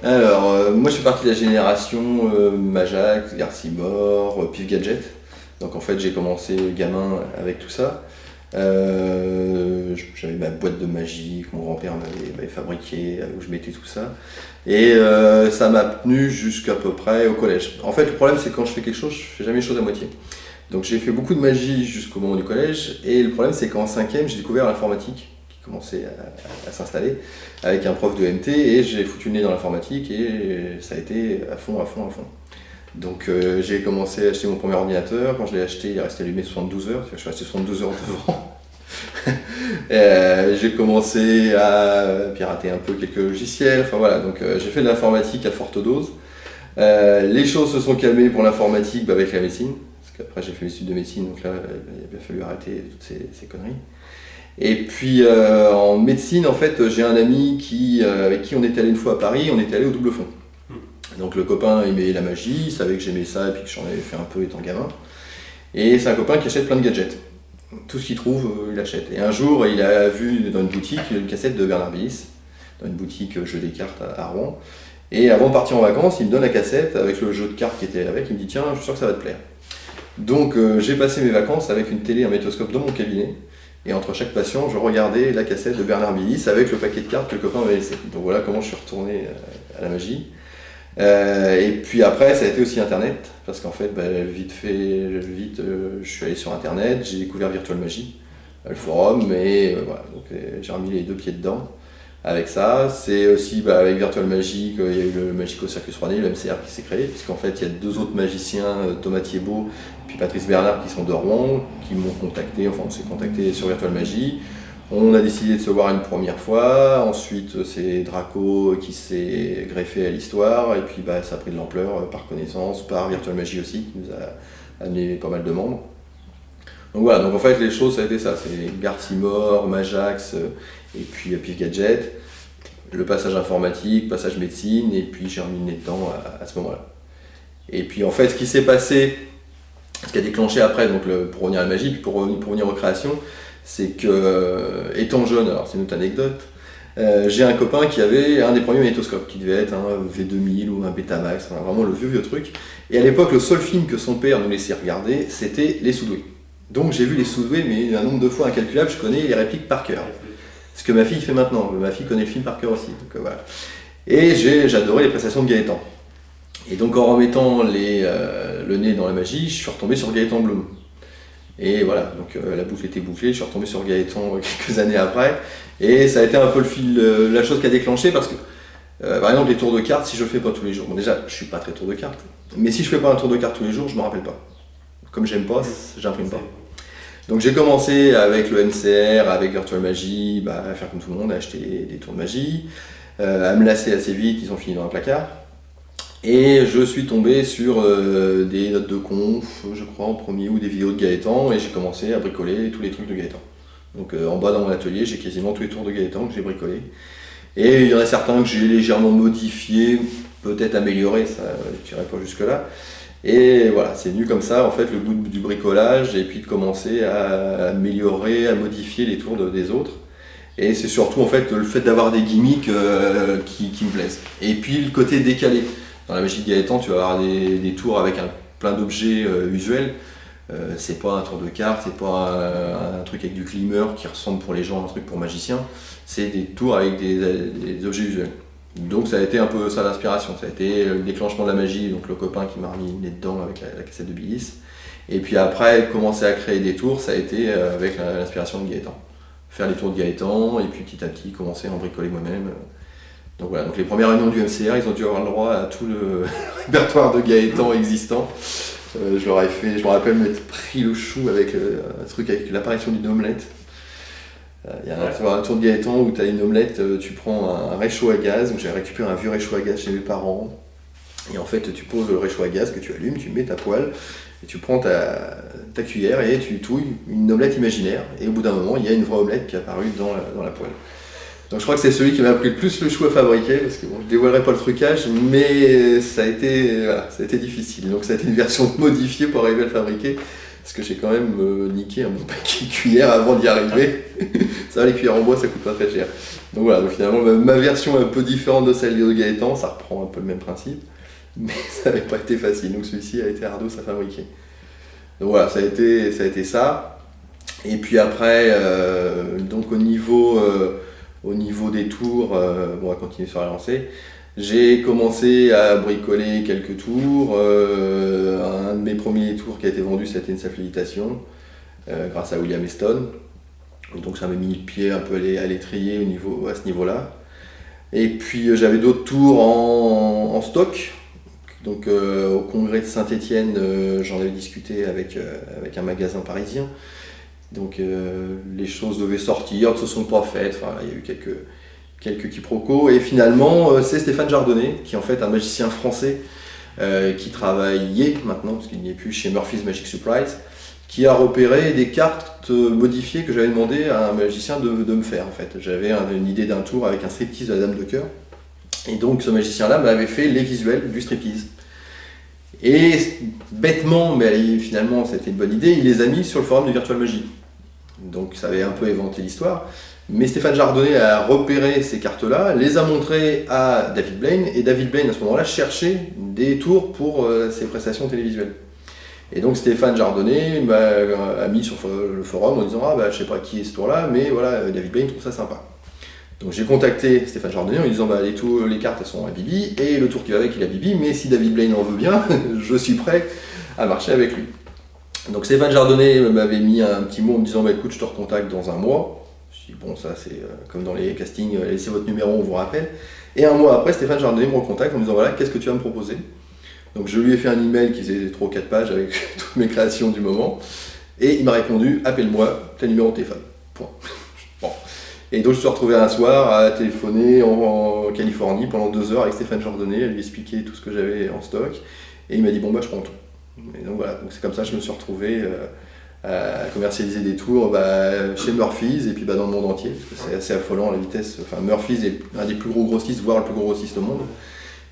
Alors, moi je suis parti de la génération Majax, Garcimore, Pif Gadget. Donc en fait j'ai commencé gamin avec tout ça. J'avais ma boîte de magie que mon grand-père m'avait fabriquée, où je mettais tout ça. Et ça m'a tenu jusqu'à peu près au collège. En fait le problème c'est que quand je fais quelque chose, je fais jamais les choses à moitié. Donc j'ai fait beaucoup de magie jusqu'au moment du collège. Et le problème c'est qu'en cinquième j'ai découvert l'informatique qui commençait à s'installer avec un prof de MT et j'ai foutu le nez dans l'informatique et ça a été à fond, à fond, à fond. Donc j'ai commencé à acheter mon premier ordinateur. Quand je l'ai acheté, il est resté allumé 72 heures. Je suis resté 72 heures devant. J'ai commencé à pirater un peu quelques logiciels. Enfin voilà, donc j'ai fait de l'informatique à forte dose. Les choses se sont calmées pour l'informatique avec la médecine. Parce qu'après j'ai fait mes études de médecine, donc là il a bien fallu arrêter toutes ces conneries. Et puis en médecine, en fait, j'ai un ami avec qui on était allé une fois à Paris, on était allé au Double Fond. Donc le copain aimait la magie, il savait que j'aimais ça et puis que j'en avais fait un peu étant gamin. Et c'est un copain qui achète plein de gadgets. Tout ce qu'il trouve, il achète. Et un jour, il a vu dans une boutique une cassette de Bernard Billis, dans une boutique jeu des cartes à Rouen. Et avant de partir en vacances, il me donne la cassette avec le jeu de cartes qui était avec. Il me dit tiens, je suis sûr que ça va te plaire. Donc j'ai passé mes vacances avec une télé, un magnétoscope dans mon cabinet. Et entre chaque patient, je regardais la cassette de Bernard Billis avec le paquet de cartes que le copain m'avait laissé. Donc voilà comment je suis retourné à la magie. Et puis après, ça a été aussi Internet, parce qu'en fait, vite, je suis allé sur Internet, j'ai découvert Virtual Magie, le forum, et voilà, donc j'ai remis les deux pieds dedans avec ça. C'est aussi avec Virtual Magie qu'il y a eu le Magico Circus 3D, le MCR qui s'est créé, puisqu'en fait, il y a deux autres magiciens, Thomas Thiebaud et Patrice Bernard, qui sont de Rouen, qui m'ont contacté, enfin on s'est contacté sur Virtual Magie. On a décidé de se voir une première fois, ensuite c'est Draco qui s'est greffé à l'histoire, et puis ça a pris de l'ampleur par connaissance, par Virtual Magie aussi, qui nous a amené pas mal de membres. Donc voilà, donc en fait les choses ça a été ça, c'est Garcimore, Majax, et puis Pif Gadget, le passage informatique, passage médecine, et puis j'ai remis le nez dedans à ce moment-là. Et puis en fait ce qui s'est passé, ce qui a déclenché après, donc pour revenir à la magie, puis pour revenir aux créations, c'est que, étant jeune, alors c'est une autre anecdote, j'ai un copain qui avait un des premiers magnétoscopes, qui devait être un V2000 ou un Betamax, enfin, vraiment le vieux truc. Et à l'époque, le seul film que son père nous laissait regarder, c'était Les Soudoués. Donc j'ai vu Les Soudoués, mais un nombre de fois incalculable, je connais les répliques par cœur. Ce que ma fille fait maintenant, ma fille connaît le film par cœur aussi. Donc, voilà. Et j'adorais les prestations de Gaëtan. Et donc en remettant le nez dans la magie, je suis retombé sur Gaëtan Bloom. Et voilà, donc la boucle était bouclée, je suis retombé sur Gaëtan quelques années après, et ça a été un peu la chose qui a déclenché, parce que, par exemple, les tours de cartes, si je le fais pas tous les jours, bon déjà, je suis pas très tour de cartes, mais si je fais pas un tour de cartes tous les jours, je me rappelle pas. Comme j'aime pas, j'imprime pas. Donc j'ai commencé avec le MCR, avec Virtual Magie, à faire comme tout le monde, à acheter des tours de magie, à me lasser assez vite, ils ont fini dans un placard. Et je suis tombé sur des notes de conf, je crois, en premier, ou des vidéos de Gaëtan, et j'ai commencé à bricoler tous les trucs de Gaëtan. Donc en bas dans mon atelier, j'ai quasiment tous les tours de Gaëtan que j'ai bricolés. Et il y en a certains que j'ai légèrement modifiés, peut-être améliorés, ça je n'irai pas jusque-là. Et voilà, c'est venu comme ça, en fait, le goût du bricolage, et puis de commencer à améliorer, à modifier les tours des autres. Et c'est surtout en fait le fait d'avoir des gimmicks qui me plaisent. Et puis le côté décalé. Dans la magie de Gaëtan, tu vas avoir des tours avec plein d'objets usuels. C'est pas un tour de cartes, c'est pas un truc avec du glimmer qui ressemble pour les gens à un truc pour magiciens. C'est des tours avec des objets usuels. Donc ça a été un peu ça l'inspiration. Ça a été le déclenchement de la magie, donc le copain qui m'a remis le nez dedans avec la cassette de Billis. Et puis après, commencer à créer des tours, ça a été avec l'inspiration de Gaëtan. Faire les tours de Gaëtan, et puis petit à petit commencer à en bricoler moi-même. Donc voilà, donc les premières réunions du MCR, ils ont dû avoir le droit à tout le répertoire de Gaëtan existant. Je leur ai fait, je me rappelle m'être pris le chou avec un truc avec l'apparition d'une omelette. Il y a un tour de Gaëtan où tu as une omelette, tu prends un réchaud à gaz, donc j'ai récupéré un vieux réchaud à gaz chez mes parents. Et en fait, tu poses le réchaud à gaz que tu allumes, tu mets ta poêle, et tu prends ta cuillère et tu touilles une omelette imaginaire. Et au bout d'un moment, il y a une vraie omelette qui est apparue dans la poêle. Donc je crois que c'est celui qui m'a pris le plus le chou à fabriquer, parce que bon, je ne dévoilerai pas le trucage, mais ça a été difficile. Donc ça a été une version modifiée pour arriver à le fabriquer, parce que j'ai quand même niqué un bon paquet de cuillères avant d'y arriver. Ça va, les cuillères en bois, ça coûte pas très cher. Donc voilà, donc finalement ma version est un peu différente de celle de Gaëtan, ça reprend un peu le même principe, mais ça n'avait pas été facile, donc celui-ci a été ardu à fabriquer. Donc voilà, ça a été ça. Et puis après, donc au niveau des tours, on va continuer sur la lancée. J'ai commencé à bricoler quelques tours. Un de mes premiers tours qui a été vendu, c'était une Safilitation, grâce à William Eston. Donc ça m'a mis le pied un peu à l'étrier à ce niveau-là. Et puis j'avais d'autres tours en stock. Donc au congrès de Saint-Étienne, j'en avais discuté avec un magasin parisien. Donc les choses devaient sortir, ne se sont pas faites. Enfin, il y a eu quelques quiproquos. Et finalement, c'est Stéphane Jardonnet, qui est en fait un magicien français qui travaillait maintenant, parce qu'il n'y est plus, chez Murphy's Magic Surprise, qui a repéré des cartes modifiées que j'avais demandé à un magicien de me faire. En fait, j'avais une idée d'un tour avec un striptease de la Dame de Cœur. Et donc ce magicien-là m'avait fait les visuels du striptease. Et bêtement, mais finalement c'était une bonne idée, il les a mis sur le forum de Virtual Magie. Donc ça avait un peu éventé l'histoire. Mais Stéphane Jardonnet a repéré ces cartes-là, les a montrées à David Blaine, et David Blaine à ce moment-là cherchait des tours pour ses prestations télévisuelles. Et donc Stéphane Jardonnet a mis sur le forum en disant « Ah bah je sais pas qui est ce tour-là, mais voilà, David Blaine trouve ça sympa ». Donc j'ai contacté Stéphane Jardonnet en lui disant les cartes elles sont à Bibi et le tour qui va avec il est à Bibi, mais si David Blaine en veut bien, je suis prêt à marcher avec lui. Donc Stéphane Jardonnet m'avait mis un petit mot en me disant écoute, je te recontacte dans un mois. Je dis bon, ça c'est comme dans les castings, laissez votre numéro, on vous rappelle. Et un mois après, Stéphane Jardonnet me recontacte en me disant voilà, qu'est-ce que tu vas me proposer? Donc je lui ai fait un email qui faisait 3 ou 4 pages avec toutes mes créations du moment et il m'a répondu appelle-moi, tel numéro de téléphone. Point. Bon. Et donc je me suis retrouvé un soir à téléphoner en Californie pendant 2 heures avec Stéphane Jardonnet, à lui expliquer tout ce que j'avais en stock. Et il m'a dit bon bah je prends tout. Et donc voilà, donc c'est comme ça que je me suis retrouvé à commercialiser des tours chez Murphy's et puis dans le monde entier. Parce que c'est assez affolant la vitesse. Enfin Murphy's est un des plus gros grossistes, voire le plus gros grossiste au monde.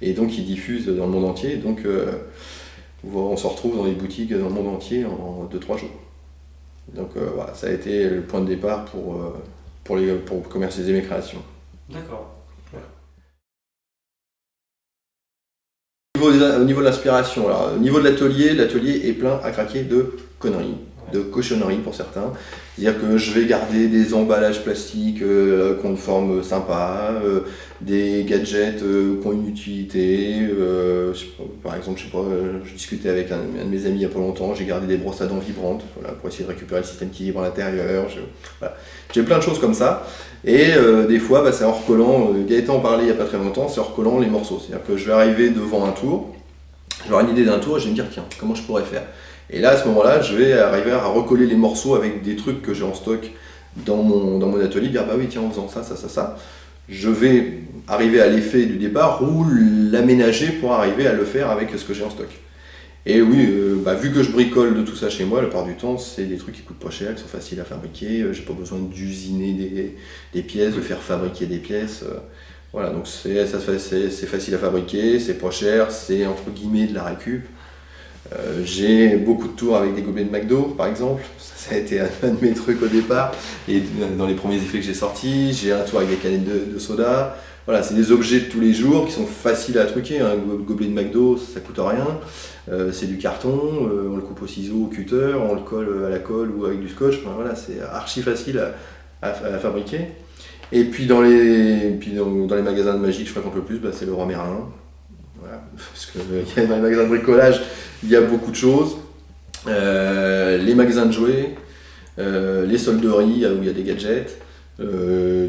Et donc il diffuse dans le monde entier. Donc on se retrouve dans les boutiques dans le monde entier en 2-3 jours. Donc voilà, ça a été le point de départ pour commercialiser mes créations. D'accord. Voilà. Au niveau de l'inspiration, au niveau de l'atelier est plein à craquer de conneries, de cochonneries pour certains. C'est-à-dire que je vais garder des emballages plastiques qui ont une forme sympa, des gadgets qui ont une utilité. Par exemple, je discutais avec un de mes amis il n'y a pas longtemps, j'ai gardé des brosses à dents vibrantes voilà, pour essayer de récupérer le système qui vibre à l'intérieur. Voilà. J'ai plein de choses comme ça. Et des fois, c'est en recollant, Gaëtan en parlait il n'y a pas très longtemps, c'est en recollant les morceaux. C'est-à-dire que je vais arriver devant un tour, je vais avoir une idée d'un tour et je vais me dire tiens, comment je pourrais faire? Et là, à ce moment-là, je vais arriver à recoller les morceaux avec des trucs que j'ai en stock dans mon atelier, dire bah oui, tiens, en faisant ça. Je vais arriver à l'effet du départ ou l'aménager pour arriver à le faire avec ce que j'ai en stock. Et oui, vu que je bricole de tout ça chez moi, la plupart du temps, c'est des trucs qui coûtent pas cher, qui sont faciles à fabriquer. J'ai pas besoin d'usiner des pièces, de faire fabriquer des pièces. Voilà, donc c'est facile à fabriquer, c'est pas cher, c'est entre guillemets de la récup. J'ai beaucoup de tours avec des gobelets de McDo, par exemple. Ça a été un de mes trucs au départ. Et dans les premiers effets que j'ai sortis, j'ai un tour avec des canettes de soda. Voilà, c'est des objets de tous les jours qui sont faciles à truquer. Un gobelet de McDo, ça coûte rien. C'est du carton, on le coupe au ciseau, au cutter, on le colle à la colle ou avec du scotch. Enfin, voilà, c'est archi facile à fabriquer. Et puis dans les magasins de magie que je fréquente le plus, c'est Leroy Merlin. Voilà, parce que dans les magasins de bricolage, il y a beaucoup de choses. Les magasins de jouets, les solderies où il y a des gadgets,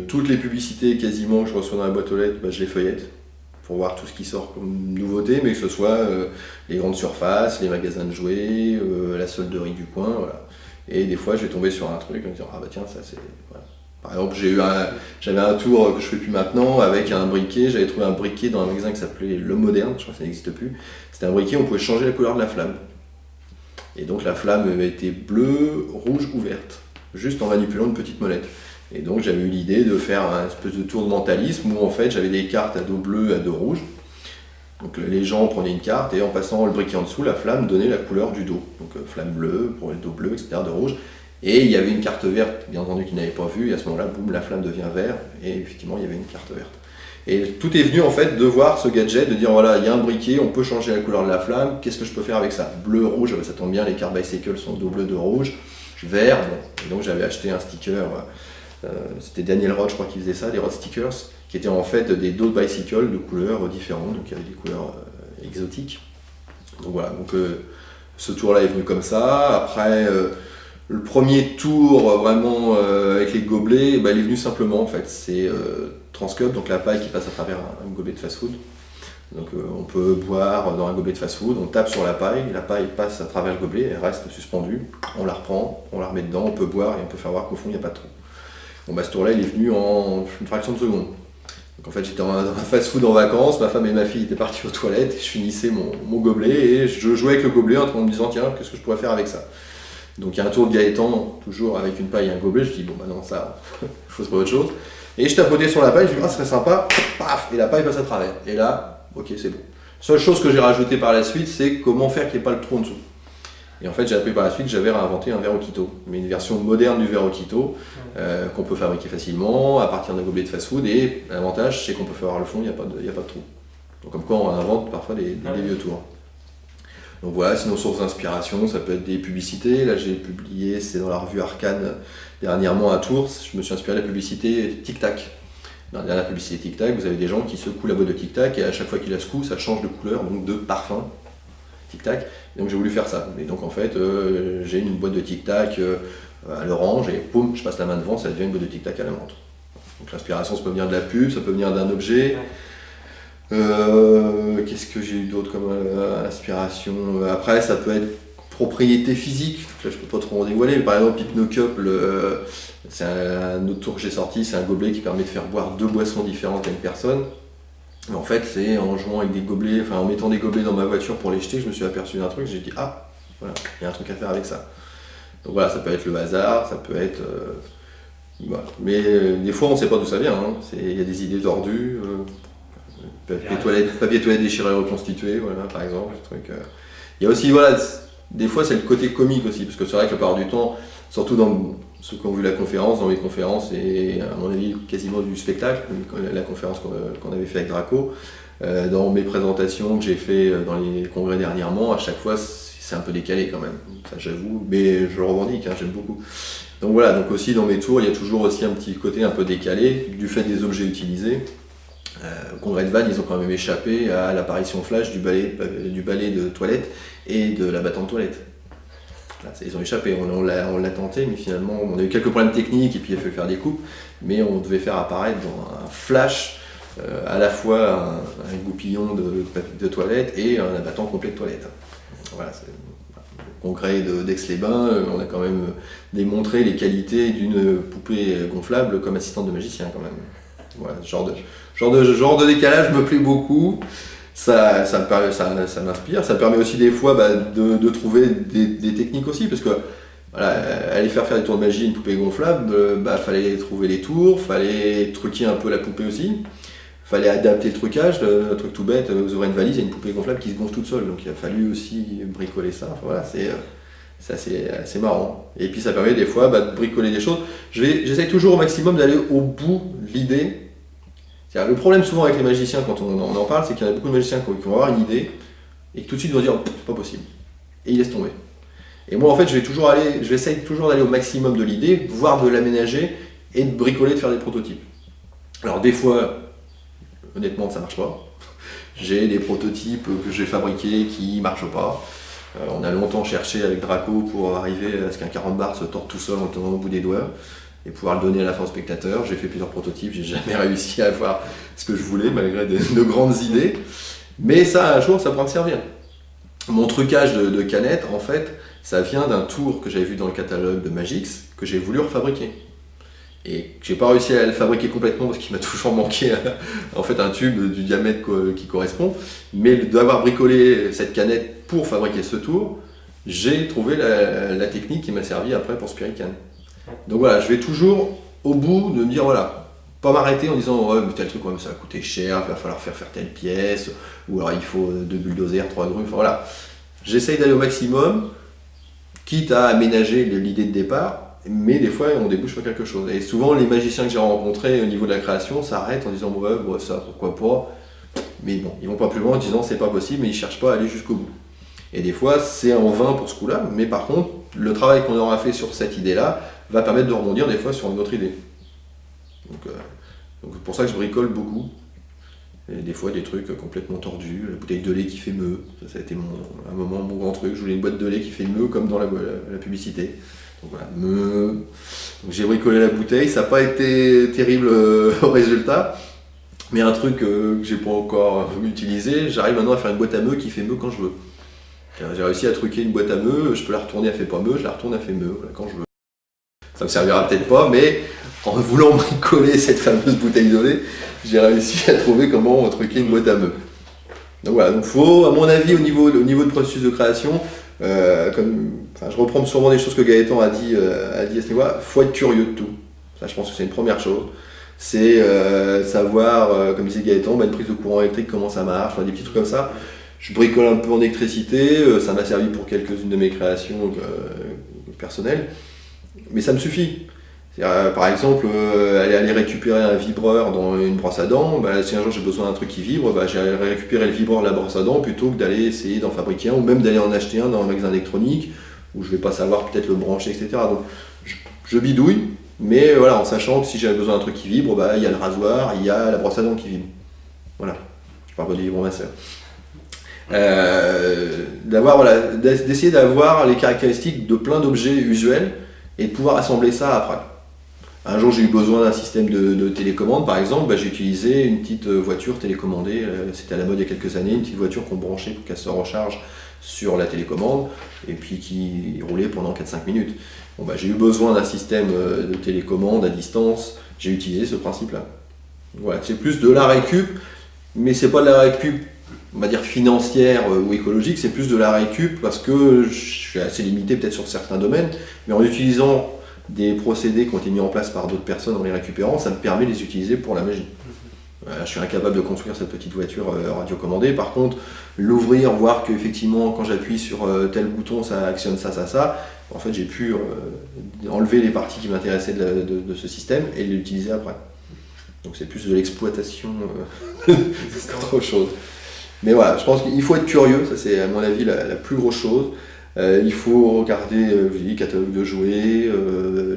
toutes les publicités quasiment que je reçois dans la boîte aux lettres, je les feuillette pour voir tout ce qui sort comme nouveauté, mais que ce soit les grandes surfaces, les magasins de jouets, la solderie du coin, voilà. Et des fois je vais tomber sur un truc en me disant ah bah tiens ça c'est... Voilà. Par exemple j'avais un tour que je fais plus maintenant avec un briquet, j'avais trouvé un briquet dans un magasin qui s'appelait Le Moderne, je crois que ça n'existe plus. C'était un briquet où on pouvait changer la couleur de la flamme. Et donc la flamme était bleue, rouge ou verte, juste en manipulant une petite molette. Et donc j'avais eu l'idée de faire un espèce de tour de mentalisme où en fait j'avais des cartes à dos bleu, à dos rouge. Donc les gens prenaient une carte et en passant le briquet en dessous, la flamme donnait la couleur du dos. Donc flamme bleue pour le dos bleu, etc. de rouge. Et il y avait une carte verte, bien entendu, qu'il n'avait pas vue, et à ce moment-là, boum, la flamme devient verte, et effectivement, il y avait une carte verte. Et tout est venu en fait de voir ce gadget, de dire voilà, il y a un briquet, on peut changer la couleur de la flamme, qu'est-ce que je peux faire avec ça? Bleu, rouge, ça tombe bien, les Car Bicycle sont double de rouge, vert, bon. Et donc j'avais acheté un sticker, c'était Daniel Roth, je crois, qui faisait ça, des Roth Stickers, qui étaient en fait des dos de bicycle de couleurs différentes, donc il y avait des couleurs exotiques. Donc voilà, donc ce tour-là est venu comme ça. Après, le premier tour vraiment avec les gobelets, bah, il est venu simplement en fait. C'est Transcup, donc la paille qui passe à travers un gobelet de fast-food. Donc on peut boire dans un gobelet de fast-food, on tape sur la paille passe à travers le gobelet, elle reste suspendue, on la reprend, on la remet dedans, on peut boire et on peut faire voir qu'au fond il n'y a pas de trou. Bon bah ce tour-là il est venu en une fraction de seconde. Donc en fait j'étais dans un fast-food en vacances, ma femme et ma fille étaient parties aux toilettes, je finissais mon gobelet et je jouais avec le gobelet en me disant tiens qu'est-ce que je pourrais faire avec ça. Donc il y a un tour de Gaëtan, toujours avec une paille et un gobelet, je me dis bon bah non ça, il faut se trouver autre chose. Et je tapotais sur la paille, je me dis ah ce serait sympa, paf, et la paille passe à travers. Et là, ok c'est bon. Seule chose que j'ai rajouté par la suite, c'est comment faire qu'il n'y ait pas le trou en dessous. Et en fait j'ai appris par la suite que j'avais réinventé un verre Okito, mais une version moderne du verre Okito, qu'on peut fabriquer facilement à partir d'un gobelet de fast-food, et l'avantage c'est qu'on peut faire voir le fond, il n'y a pas de trou. Donc comme quoi on invente parfois des vieux tours. Donc voilà, sinon source d'inspiration, ça peut être des publicités. Là j'ai publié, c'est dans la revue Arcane dernièrement à Tours, je me suis inspiré de la publicité Tic Tac. Dans la dernière publicité Tic Tac, vous avez des gens qui secouent la boîte de Tic Tac et à chaque fois qu'ils la secouent, ça change de couleur, donc de parfum Tic Tac. Et donc j'ai voulu faire ça. Et donc en fait, j'ai une boîte de Tic Tac à l'orange et poum, je passe la main devant, ça devient une boîte de Tic Tac à la menthe. Donc l'inspiration, ça peut venir de la pub, ça peut venir d'un objet. Qu'est-ce que j'ai eu d'autre comme inspiration? Après, ça peut être propriété physique. Là, je peux pas trop en dévoiler, mais par exemple, Hypnocup, c'est un autre tour que j'ai sorti, c'est un gobelet qui permet de faire boire 2 boissons différentes à une personne. Mais en fait, c'est en jouant avec des gobelets, enfin en mettant des gobelets dans ma voiture pour les jeter, je me suis aperçu d'un truc, j'ai dit ah, voilà, il y a un truc à faire avec ça. Donc voilà, ça peut être le hasard, ça peut être. Voilà. Mais des fois, on ne sait pas d'où ça vient. Hein. Il y a des idées tordues. Papier toilette déchiré reconstitué, voilà, par exemple. Il y a aussi, voilà, des fois c'est le côté comique aussi, parce que c'est vrai que la plupart du temps, surtout dans ceux qui ont vu la conférence, dans les conférences, et à mon avis quasiment du spectacle, la conférence qu'on avait fait avec Draco, dans mes présentations que j'ai fait dans les congrès dernièrement, à chaque fois c'est un peu décalé quand même, ça j'avoue, mais je le revendique, hein, j'aime beaucoup. Donc voilà, donc aussi dans mes tours, il y a toujours aussi un petit côté un peu décalé, du fait des objets utilisés. Au congrès de Vannes, ils ont quand même échappé à l'apparition flash du balai de toilette et de la battante toilette. Là, ils ont échappé, on l'a tenté, mais finalement on a eu quelques problèmes techniques et puis il a fallu faire des coupes, mais on devait faire apparaître dans un flash à la fois un goupillon de toilette et un abattant complet de toilette. Voilà, au congrès d'Aix-les-Bains, on a quand même démontré les qualités d'une poupée gonflable comme assistante de magicien quand même. Voilà, ce genre de décalage me plaît beaucoup, ça m'inspire, ça permet aussi des fois de trouver des techniques aussi, parce que voilà, aller faire des tours de magie à une poupée gonflable, fallait trouver les tours, fallait truquer un peu la poupée aussi, fallait adapter le trucage, un truc tout bête, vous ouvrez une valise, il y a une poupée gonflable qui se gonfle toute seule, donc il a fallu aussi bricoler ça, enfin, voilà, c'est assez marrant. Et puis ça permet des fois de bricoler des choses. J'essaie toujours au maximum d'aller au bout de l'idée. Le problème souvent avec les magiciens quand on en parle, c'est qu'il y a beaucoup de magiciens qui vont avoir une idée et qui tout de suite vont dire c'est pas possible. Et ils laissent tomber. Et moi en fait j'essaie toujours d'aller au maximum de l'idée, voire de l'aménager et de bricoler, de faire des prototypes. Alors des fois, honnêtement ça marche pas. J'ai des prototypes que j'ai fabriqués qui marchent pas. On a longtemps cherché avec Draco pour arriver à ce qu'un 40 bar se torde tout seul en le tenant au bout des doigts et pouvoir le donner à la fin au spectateur. J'ai fait plusieurs prototypes, j'ai jamais réussi à avoir ce que je voulais malgré de grandes idées. Mais ça, un jour, ça pourra me servir. Mon trucage de canettes, en fait, ça vient d'un tour que j'avais vu dans le catalogue de Magix que j'ai voulu refabriquer. Et que j'ai pas réussi à le fabriquer complètement parce qu'il m'a toujours manqué en fait un tube du diamètre qui correspond. Mais d'avoir bricolé cette canette pour fabriquer ce tour, j'ai trouvé la technique qui m'a servi après pour Spirican. Donc voilà, je vais toujours au bout de me dire voilà, pas m'arrêter en disant ouais mais tel truc ça va coûter cher, il va falloir faire telle pièce, ou alors il faut 2 bulldozers, 3 grues, enfin voilà. J'essaye d'aller au maximum, quitte à aménager l'idée de départ, mais des fois on débouche sur quelque chose. Et souvent les magiciens que j'ai rencontrés au niveau de la création s'arrêtent en disant ouais, ça pourquoi pas, mais bon, ils vont pas plus loin en disant c'est pas possible, mais ils cherchent pas à aller jusqu'au bout. Et des fois c'est en vain pour ce coup-là, mais par contre le travail qu'on aura fait sur cette idée-là va permettre de rebondir des fois sur une autre idée. Donc c'est pour ça que je bricole beaucoup. Et des fois des trucs complètement tordus, la bouteille de lait qui fait meuh, ça a été un moment mon grand truc, je voulais une boîte de lait qui fait meuh comme dans la publicité. Donc voilà, meuh. Donc j'ai bricolé la bouteille, ça n'a pas été terrible au résultat, mais un truc que j'ai pas encore utilisé, j'arrive maintenant à faire une boîte à meuh qui fait meuh quand je veux. J'ai réussi à truquer une boîte à meuh, je peux la retourner à fait pas meuh, je la retourne à fait meuh, voilà, quand je veux. Ça me servira peut-être pas, mais en voulant bricoler cette fameuse bouteille de lait, j'ai réussi à trouver comment truquer une boîte à meuh. Donc voilà, donc faut, à mon avis, au niveau de processus de création, je reprends sûrement des choses que Gaëtan a dit à ce niveau-là, il faut être curieux de tout. Ça, je pense que c'est une première chose. C'est savoir, comme disait Gaëtan, une prise de courant électrique, comment ça marche, des petits trucs comme ça. Je bricole un peu en électricité, ça m'a servi pour quelques-unes de mes créations personnelles, mais ça me suffit. Par exemple, aller récupérer un vibreur dans une brosse à dents, si un jour j'ai besoin d'un truc qui vibre, j'irai récupérer le vibreur de la brosse à dents plutôt que d'aller essayer d'en fabriquer un, ou même d'aller en acheter un dans un magasin électronique, où je ne vais pas savoir peut-être le brancher, etc. Donc je bidouille, mais voilà, en sachant que si j'ai besoin d'un truc qui vibre, il y a le rasoir, il y a la brosse à dents qui vibre. Voilà, je parle pas des vibromasseurs. D'essayer d'avoir les caractéristiques de plein d'objets usuels et de pouvoir assembler ça après. Un jour j'ai eu besoin d'un système de télécommande par exemple, j'ai utilisé une petite voiture télécommandée, c'était à la mode il y a quelques années, une petite voiture qu'on branchait pour qu'elle se recharge sur la télécommande et puis qui roulait pendant 4-5 minutes. J'ai eu besoin d'un système de télécommande à distance, j'ai utilisé ce principe-là. Voilà, c'est plus de la récup, mais c'est pas de la récup, on va dire financière ou écologique, c'est plus de la récup parce que je suis assez limité peut-être sur certains domaines, mais en utilisant des procédés qui ont été mis en place par d'autres personnes en les récupérant, ça me permet de les utiliser pour la magie. Je suis incapable de construire cette petite voiture radiocommandée, par contre, l'ouvrir, voir qu'effectivement quand j'appuie sur tel bouton ça actionne ça, en fait j'ai pu enlever les parties qui m'intéressaient de ce système et l'utiliser après. Donc c'est plus de l'exploitation qu'autre chose. Mais voilà, je pense qu'il faut être curieux, ça c'est à mon avis la plus grosse chose. Il faut regarder les catalogues de jouets,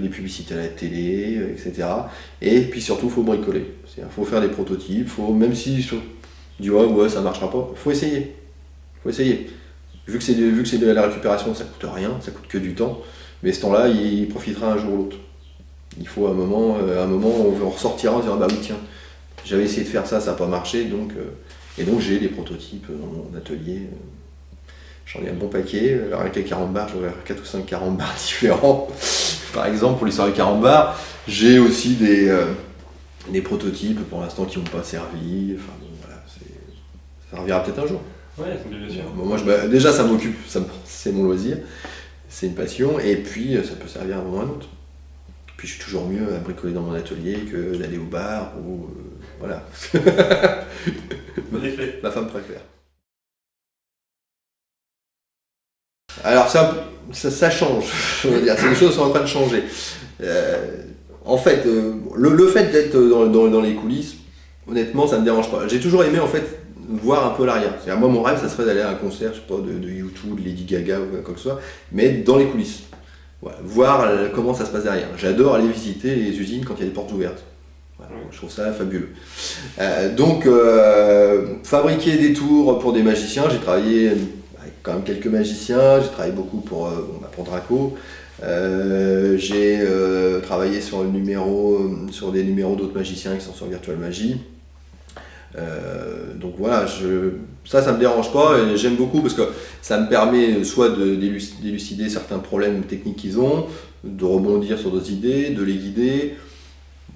les publicités à la télé, etc. Et puis surtout, il faut bricoler. Il faut faire des prototypes, même si on dit ouais, ça ne marchera pas, il faut essayer. Vu que c'est de la récupération, ça ne coûte rien, ça coûte que du temps, mais ce temps-là, il profitera un jour ou l'autre. Il faut un moment on ressortira en disant bah oui tiens, j'avais essayé de faire ça, ça n'a pas marché, et donc j'ai des prototypes dans mon atelier. J'en ai un bon paquet, alors avec les 40 bars, j'aurais 4 ou 5 40 bars différents. Par exemple, pour l'histoire des 40 bars, j'ai aussi des prototypes pour l'instant qui n'ont pas servi. Enfin bon, voilà, ça reviendra peut-être un jour. Ouais, bien sûr. Moi, déjà, ça m'occupe, c'est mon loisir, c'est une passion, et puis ça peut servir à un moment ou à un autre. Puis je suis toujours mieux à bricoler dans mon atelier que d'aller au bar, ou voilà. Ma femme préfère. Alors ça change, je veux dire, les choses sont en train de changer. En fait, le fait d'être dans les coulisses, honnêtement, ça me dérange pas. J'ai toujours aimé en fait voir un peu l'arrière. Moi, mon rêve, ça serait d'aller à un concert, je sais pas, de U2, de Lady Gaga ou quoi que ce soit, mais dans les coulisses. Voilà, voir comment ça se passe derrière. J'adore aller visiter les usines quand il y a des portes ouvertes. Voilà, je trouve ça fabuleux. Fabriquer des tours pour des magiciens, j'ai travaillé quand même quelques magiciens, j'ai travaillé beaucoup pour Draco, j'ai travaillé sur des numéros d'autres magiciens qui sont sur Virtual Magie. Donc voilà, ça me dérange pas et j'aime beaucoup parce que ça me permet soit d'élucider certains problèmes techniques qu'ils ont, de rebondir sur d'autres idées, de les guider.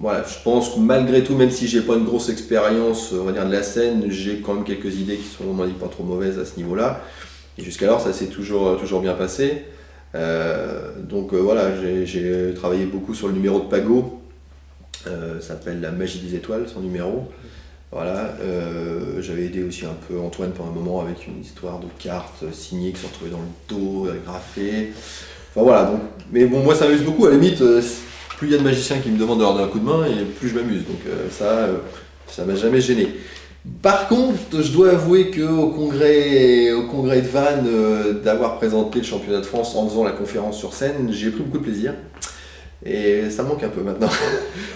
Voilà, je pense que malgré tout, même si j'ai pas une grosse expérience, on va dire, de la scène, j'ai quand même quelques idées qui sont, on m'a dit, pas trop mauvaises à ce niveau-là. Et jusqu'alors, ça s'est toujours bien passé. Voilà, j'ai travaillé beaucoup sur le numéro de Pago. Ça s'appelle La Magie des Étoiles, son numéro. Voilà, j'avais aidé aussi un peu Antoine pendant un moment avec une histoire de cartes signées qui sont retrouvées dans le dos, graffées. Enfin voilà, donc, mais bon, moi ça m'amuse beaucoup, à la limite, plus il y a de magiciens qui me demandent de leur donner un coup de main, et plus je m'amuse, donc ça m'a jamais gêné. Par contre, je dois avouer qu'au congrès de Vannes, d'avoir présenté le championnat de France en faisant la conférence sur scène, j'ai pris beaucoup de plaisir. Et ça me manque un peu maintenant.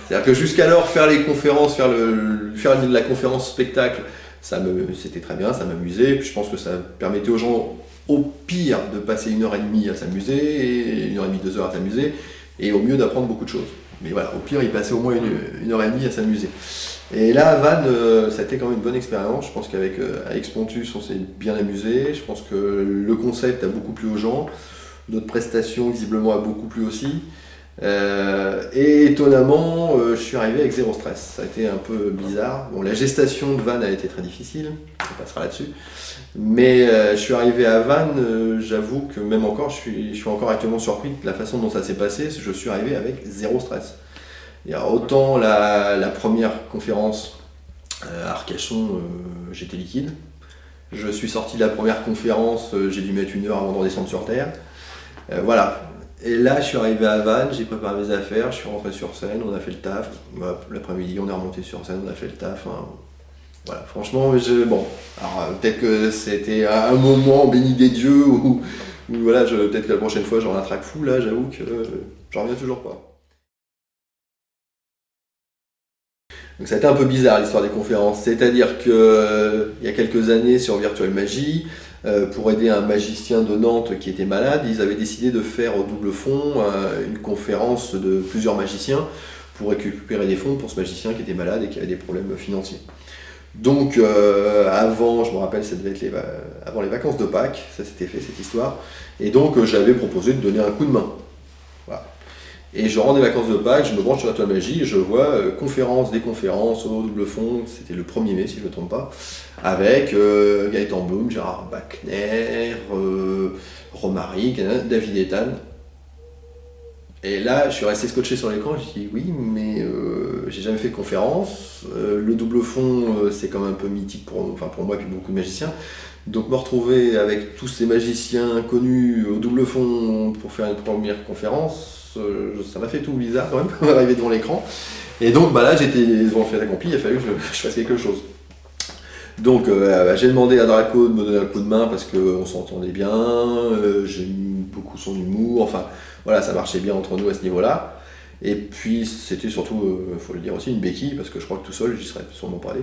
C'est-à-dire que jusqu'alors, faire les conférences, faire de la conférence spectacle, c'était très bien, ça m'amusait. Puis je pense que ça permettait aux gens, au pire, de passer 1h30 à s'amuser, et 1h30, 2 heures à s'amuser, et au mieux d'apprendre beaucoup de choses. Mais voilà, au pire, ils passaient au moins 1h30 à s'amuser. Et là, à Vannes, ça a été quand même une bonne expérience. Je pense qu'avec Pontus, on s'est bien amusé. Je pense que le concept a beaucoup plu aux gens. Notre prestation, visiblement, a beaucoup plu aussi. Et étonnamment, je suis arrivé avec zéro stress. Ça a été un peu bizarre. Bon, la gestation de Vannes a été très difficile, on passera là-dessus. Mais je suis arrivé à Vannes, j'avoue que même encore, je suis encore actuellement surpris de la façon dont ça s'est passé. Je suis arrivé avec zéro stress. Autant la première conférence à Arcachon, j'étais liquide. Je suis sorti de la première conférence, j'ai dû mettre 1 heure avant de redescendre sur Terre. Voilà. Et là, je suis arrivé à Vannes, j'ai préparé mes affaires, je suis rentré sur scène, on a fait le taf. L'après-midi, on est remonté sur scène, on a fait le taf. Hein. Voilà, franchement, bon. Alors, peut-être que c'était un moment béni des dieux, où voilà, peut-être que la prochaine fois, j'aurai un trac fou. Là, j'avoue que j'en reviens toujours pas. Donc ça a été un peu bizarre l'histoire des conférences, c'est-à-dire que il y a quelques années sur Virtual Magie, pour aider un magicien de Nantes qui était malade, ils avaient décidé de faire au double fond une conférence de plusieurs magiciens pour récupérer des fonds pour ce magicien qui était malade et qui avait des problèmes financiers. Donc avant, je me rappelle, ça devait être avant les vacances de Pâques, ça s'était fait cette histoire, et donc j'avais proposé de donner un coup de main. Voilà. Et je rentre des vacances de Pâques, je me branche sur la toile magie et je vois des conférences au double fond, c'était le 1er mai si je ne me trompe pas, avec Gaëtan Bloom, Gérard Bachner, Romaric, David Ethan. Et là, je suis resté scotché sur l'écran, je dis oui, mais j'ai jamais fait de conférence. Le double fond, c'est quand même un peu mythique pour moi et puis beaucoup de magiciens. Donc me retrouver avec tous ces magiciens connus au double fond pour faire une première conférence, ça m'a fait tout bizarre quand même, arriver devant l'écran. Et donc là, j'étais devant le fait accompli, il a fallu que je fasse quelque chose. Donc j'ai demandé à Draco de me donner un coup de main parce qu'on s'entendait bien, j'aime beaucoup son humour, enfin voilà, ça marchait bien entre nous à ce niveau-là. Et puis c'était surtout, faut le dire aussi, une béquille parce que je crois que tout seul, j'y serais sûrement pas allé.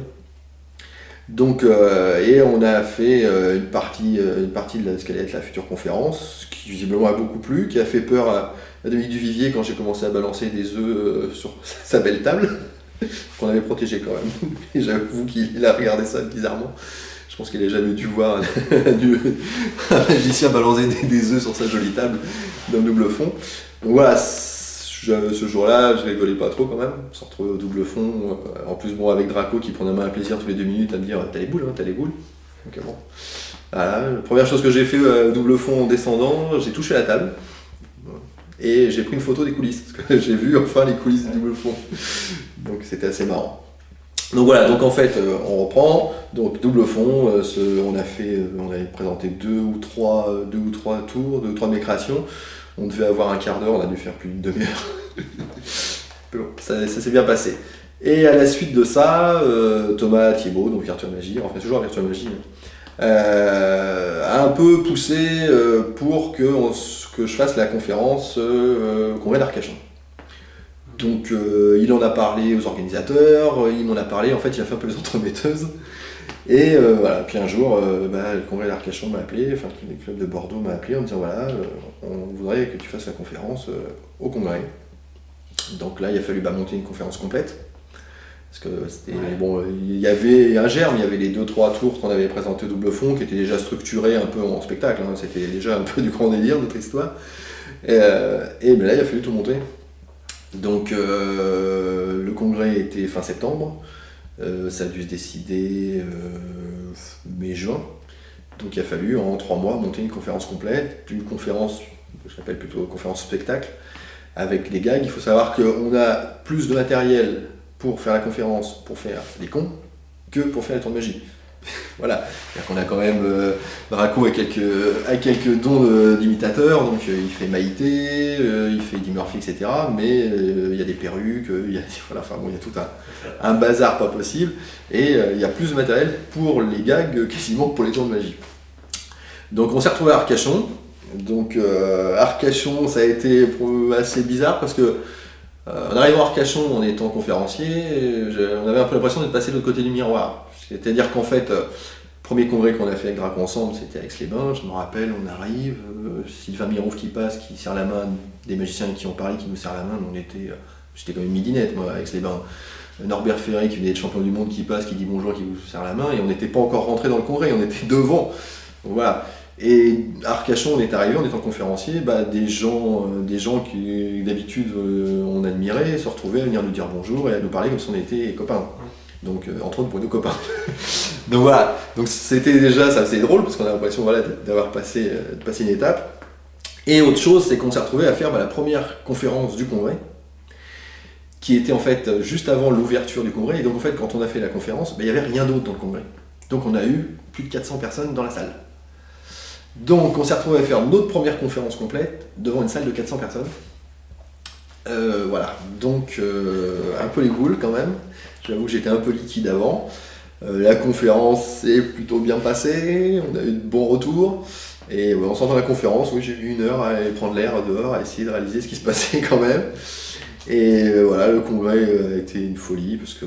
Donc, et on a fait une partie de ce qu'allait être la future conférence, qui visiblement a beaucoup plu, qui a fait peur à Dominique Duvivier quand j'ai commencé à balancer des œufs sur sa belle table, qu'on avait protégé quand même. Et j'avoue qu'il a regardé ça bizarrement. Je pense qu'il n'a jamais dû voir un magicien balancer des œufs sur sa jolie table d'un double fond. Donc voilà. Ce jour-là, je rigolais pas trop quand même, on se retrouvait au double fond, en plus bon avec Draco qui prenait un plaisir tous les 2 minutes à me dire t'as les boules, hein, t'as les boules. Donc bon. Voilà, la première chose que j'ai fait au double fond en descendant, j'ai touché la table et j'ai pris une photo des coulisses, parce que j'ai vu enfin les coulisses du double fond. Donc c'était assez marrant. Donc voilà, donc en fait on reprend, donc double fond, on avait présenté 2 ou 3 tours, 2 ou 3 de mes créations. On devait avoir un quart d'heure, on a dû faire plus d'une demi-heure. Bon, ça s'est bien passé. Et à la suite de ça, Thomas Thiebaud, donc Virtual Magie, enfin toujours à Virtual Magie, a un peu poussé pour que je fasse la conférence au congrès d'Arcachon. Donc il en a parlé aux organisateurs, il m'en a parlé, en fait il a fait un peu les entremetteuses. Et voilà, puis un jour, le congrès d'Arcachon m'a appelé, enfin le club de Bordeaux m'a appelé en me disant voilà, on voudrait que tu fasses la conférence au congrès. Donc là, il a fallu monter une conférence complète. Parce que c'était bon, il y avait un germe, il y avait les 2-3 tours qu'on avait présentés au double fond qui étaient déjà structurés un peu en spectacle, hein, c'était déjà un peu du grand délire notre histoire. Et là, il a fallu tout monter. Donc le congrès était fin septembre. Ça a dû se décider mai-juin. Donc il a fallu en 3 mois monter une conférence complète, une conférence que j'appelle plutôt conférence spectacle, avec des gags. Il faut savoir qu'on a plus de matériel pour faire la conférence, pour faire les cons, que pour faire les tours de magie. Voilà, c'est-à-dire qu'on a quand même Draco a quelques dons d'imitateur, donc il fait Maïté, il fait Eddie Murphy, etc. Mais il y a des perruques, voilà, enfin bon, il y a tout un bazar pas possible, et il y a plus de matériel pour les gags quasiment que pour les tours de magie. Donc on s'est retrouvé à Arcachon. Donc Arcachon, ça a été assez bizarre parce que en arrivant à Arcachon, en étant conférencier, on avait un peu l'impression d'être passé de l'autre côté du miroir. C'est-à-dire qu'en fait, premier congrès qu'on a fait avec Draco ensemble, c'était à Aix-les-Bains, je me rappelle, on arrive, Sylvain Mirouf qui passe, qui serre la main, des magiciens qui ont parlé, qui nous serrent la main, j'étais quand même midinette moi, à Aix-les-Bains. Norbert Ferré qui venait d'être champion du monde qui passe, qui dit bonjour, qui vous serre la main, et on n'était pas encore rentré dans le congrès, on était devant. Donc voilà. Et à Arcachon, on est arrivé en étant conférencier, des gens qui d'habitude on admirait se retrouvaient à venir nous dire bonjour et à nous parler comme si on était copains. Donc entre autres pour nos copains. Donc voilà, donc c'était déjà ça, c'est drôle parce qu'on a l'impression d'avoir passé une étape. Et autre chose, c'est qu'on s'est retrouvé à faire la première conférence du congrès, qui était en fait juste avant l'ouverture du congrès. Et donc en fait, quand on a fait la conférence, il n'y avait rien d'autre dans le congrès. Donc on a eu plus de 400 personnes dans la salle. Donc on s'est retrouvé à faire notre première conférence complète devant une salle de 400 personnes. Voilà, donc un peu les boules quand même. J'avoue que j'étais un peu liquide avant. La conférence s'est plutôt bien passée, on a eu de bons retours. Et en sortant de la conférence, oui, j'ai eu 1 heure à aller prendre l'air dehors, à essayer de réaliser ce qui se passait quand même. Et voilà, le congrès a été une folie parce que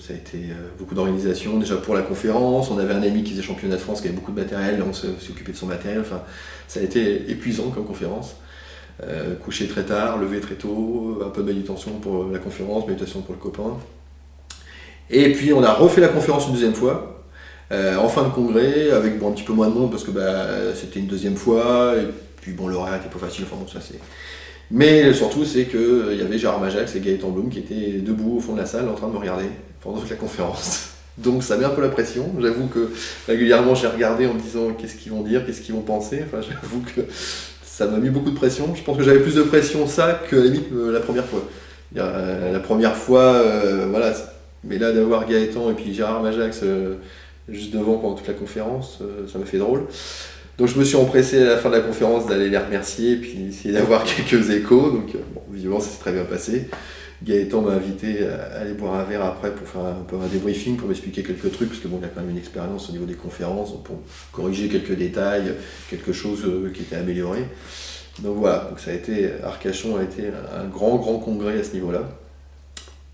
ça a été beaucoup d'organisation. Déjà pour la conférence, on avait un ami qui faisait championnat de France, qui avait beaucoup de matériel, on s'est occupé de son matériel. Enfin, ça a été épuisant comme conférence. Coucher très tard, lever très tôt, un peu de méditation pour la conférence, méditation pour le copain. Et puis on a refait la conférence une deuxième fois, en fin de congrès, avec un petit peu moins de monde parce que c'était une deuxième fois, et puis l'horaire était pas facile, enfin bon ça c'est... Mais surtout c'est qu'il y avait Gérard Majax et Gaëtan Blum qui étaient debout au fond de la salle en train de me regarder pendant toute la conférence. Donc ça met un peu la pression, j'avoue que régulièrement j'ai regardé en me disant qu'est-ce qu'ils vont dire, qu'est-ce qu'ils vont penser, enfin j'avoue que ça m'a mis beaucoup de pression. Je pense que j'avais plus de pression ça que limite la première fois. La première fois, voilà, mais là d'avoir Gaëtan et puis Gérard Majax juste devant pendant toute la conférence, ça m'a fait drôle. Donc je me suis empressé à la fin de la conférence d'aller les remercier et puis essayer d'avoir quelques échos. Donc visiblement ça s'est très bien passé. Gaëtan m'a invité à aller boire un verre après pour faire un peu un débriefing, pour m'expliquer quelques trucs, parce que il a quand même une expérience au niveau des conférences, pour corriger quelques détails, quelque chose qui était amélioré. Donc voilà, donc Arcachon a été un grand congrès à ce niveau-là.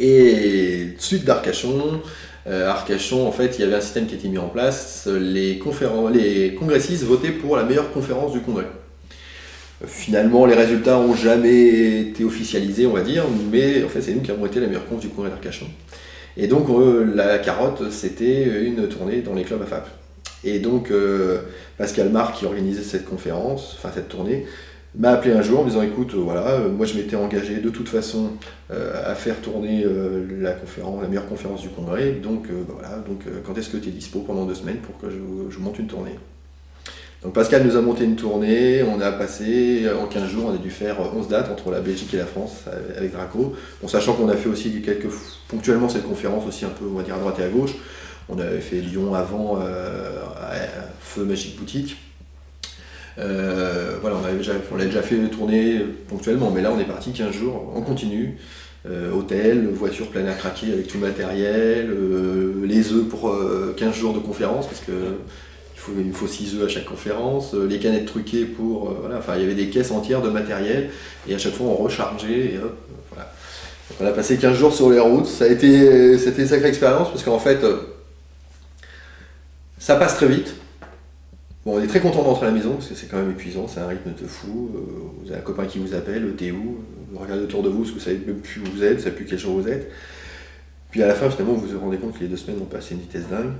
Et suite d'Arcachon, en fait, il y avait un système qui était mis en place, les congressistes votaient pour la meilleure conférence du congrès. Finalement, les résultats n'ont jamais été officialisés, on va dire, mais en fait, c'est nous qui avons été la meilleure conf du congrès d'Arcachon. Et donc, la carotte, c'était une tournée dans les clubs AFAP. Et donc, Pascal Marc, qui organisait cette conférence, enfin cette tournée, m'a appelé un jour en me disant écoute, voilà, moi je m'étais engagé de toute façon à faire tourner la meilleure conférence du congrès, donc quand est-ce que tu es dispo pendant 2 semaines pour que je monte une tournée? Donc Pascal nous a monté une tournée, on a passé en 15 jours, on a dû faire 11 dates entre la Belgique et la France avec Draco, sachant qu'on a fait aussi ponctuellement cette conférence aussi un peu, on va dire, à droite et à gauche. On avait fait Lyon avant à Feu Magique Boutique. Voilà, on l'a déjà fait tourner ponctuellement, mais là on est parti 15 jours en continu. Hôtel, voiture pleine à craquer avec tout le matériel, les œufs pour 15 jours de conférence, parce que il nous faut 6 œufs à chaque conférence, les canettes truquées pour... voilà, enfin il y avait des caisses entières de matériel, et à chaque fois on rechargeait, et hop, voilà. Donc on a passé 15 jours sur les routes, c'était une sacrée expérience, parce qu'en fait, ça passe très vite. Bon, on est très content d'entrer à la maison, parce que c'est quand même épuisant, c'est un rythme de fou, vous avez un copain qui vous appelle, t'es où? Vous regardez autour de vous, parce que vous savez même plus où vous êtes, vous savez plus quel jour vous êtes. Puis à la fin, finalement, vous vous rendez compte que les 2 semaines ont passé à une vitesse dingue.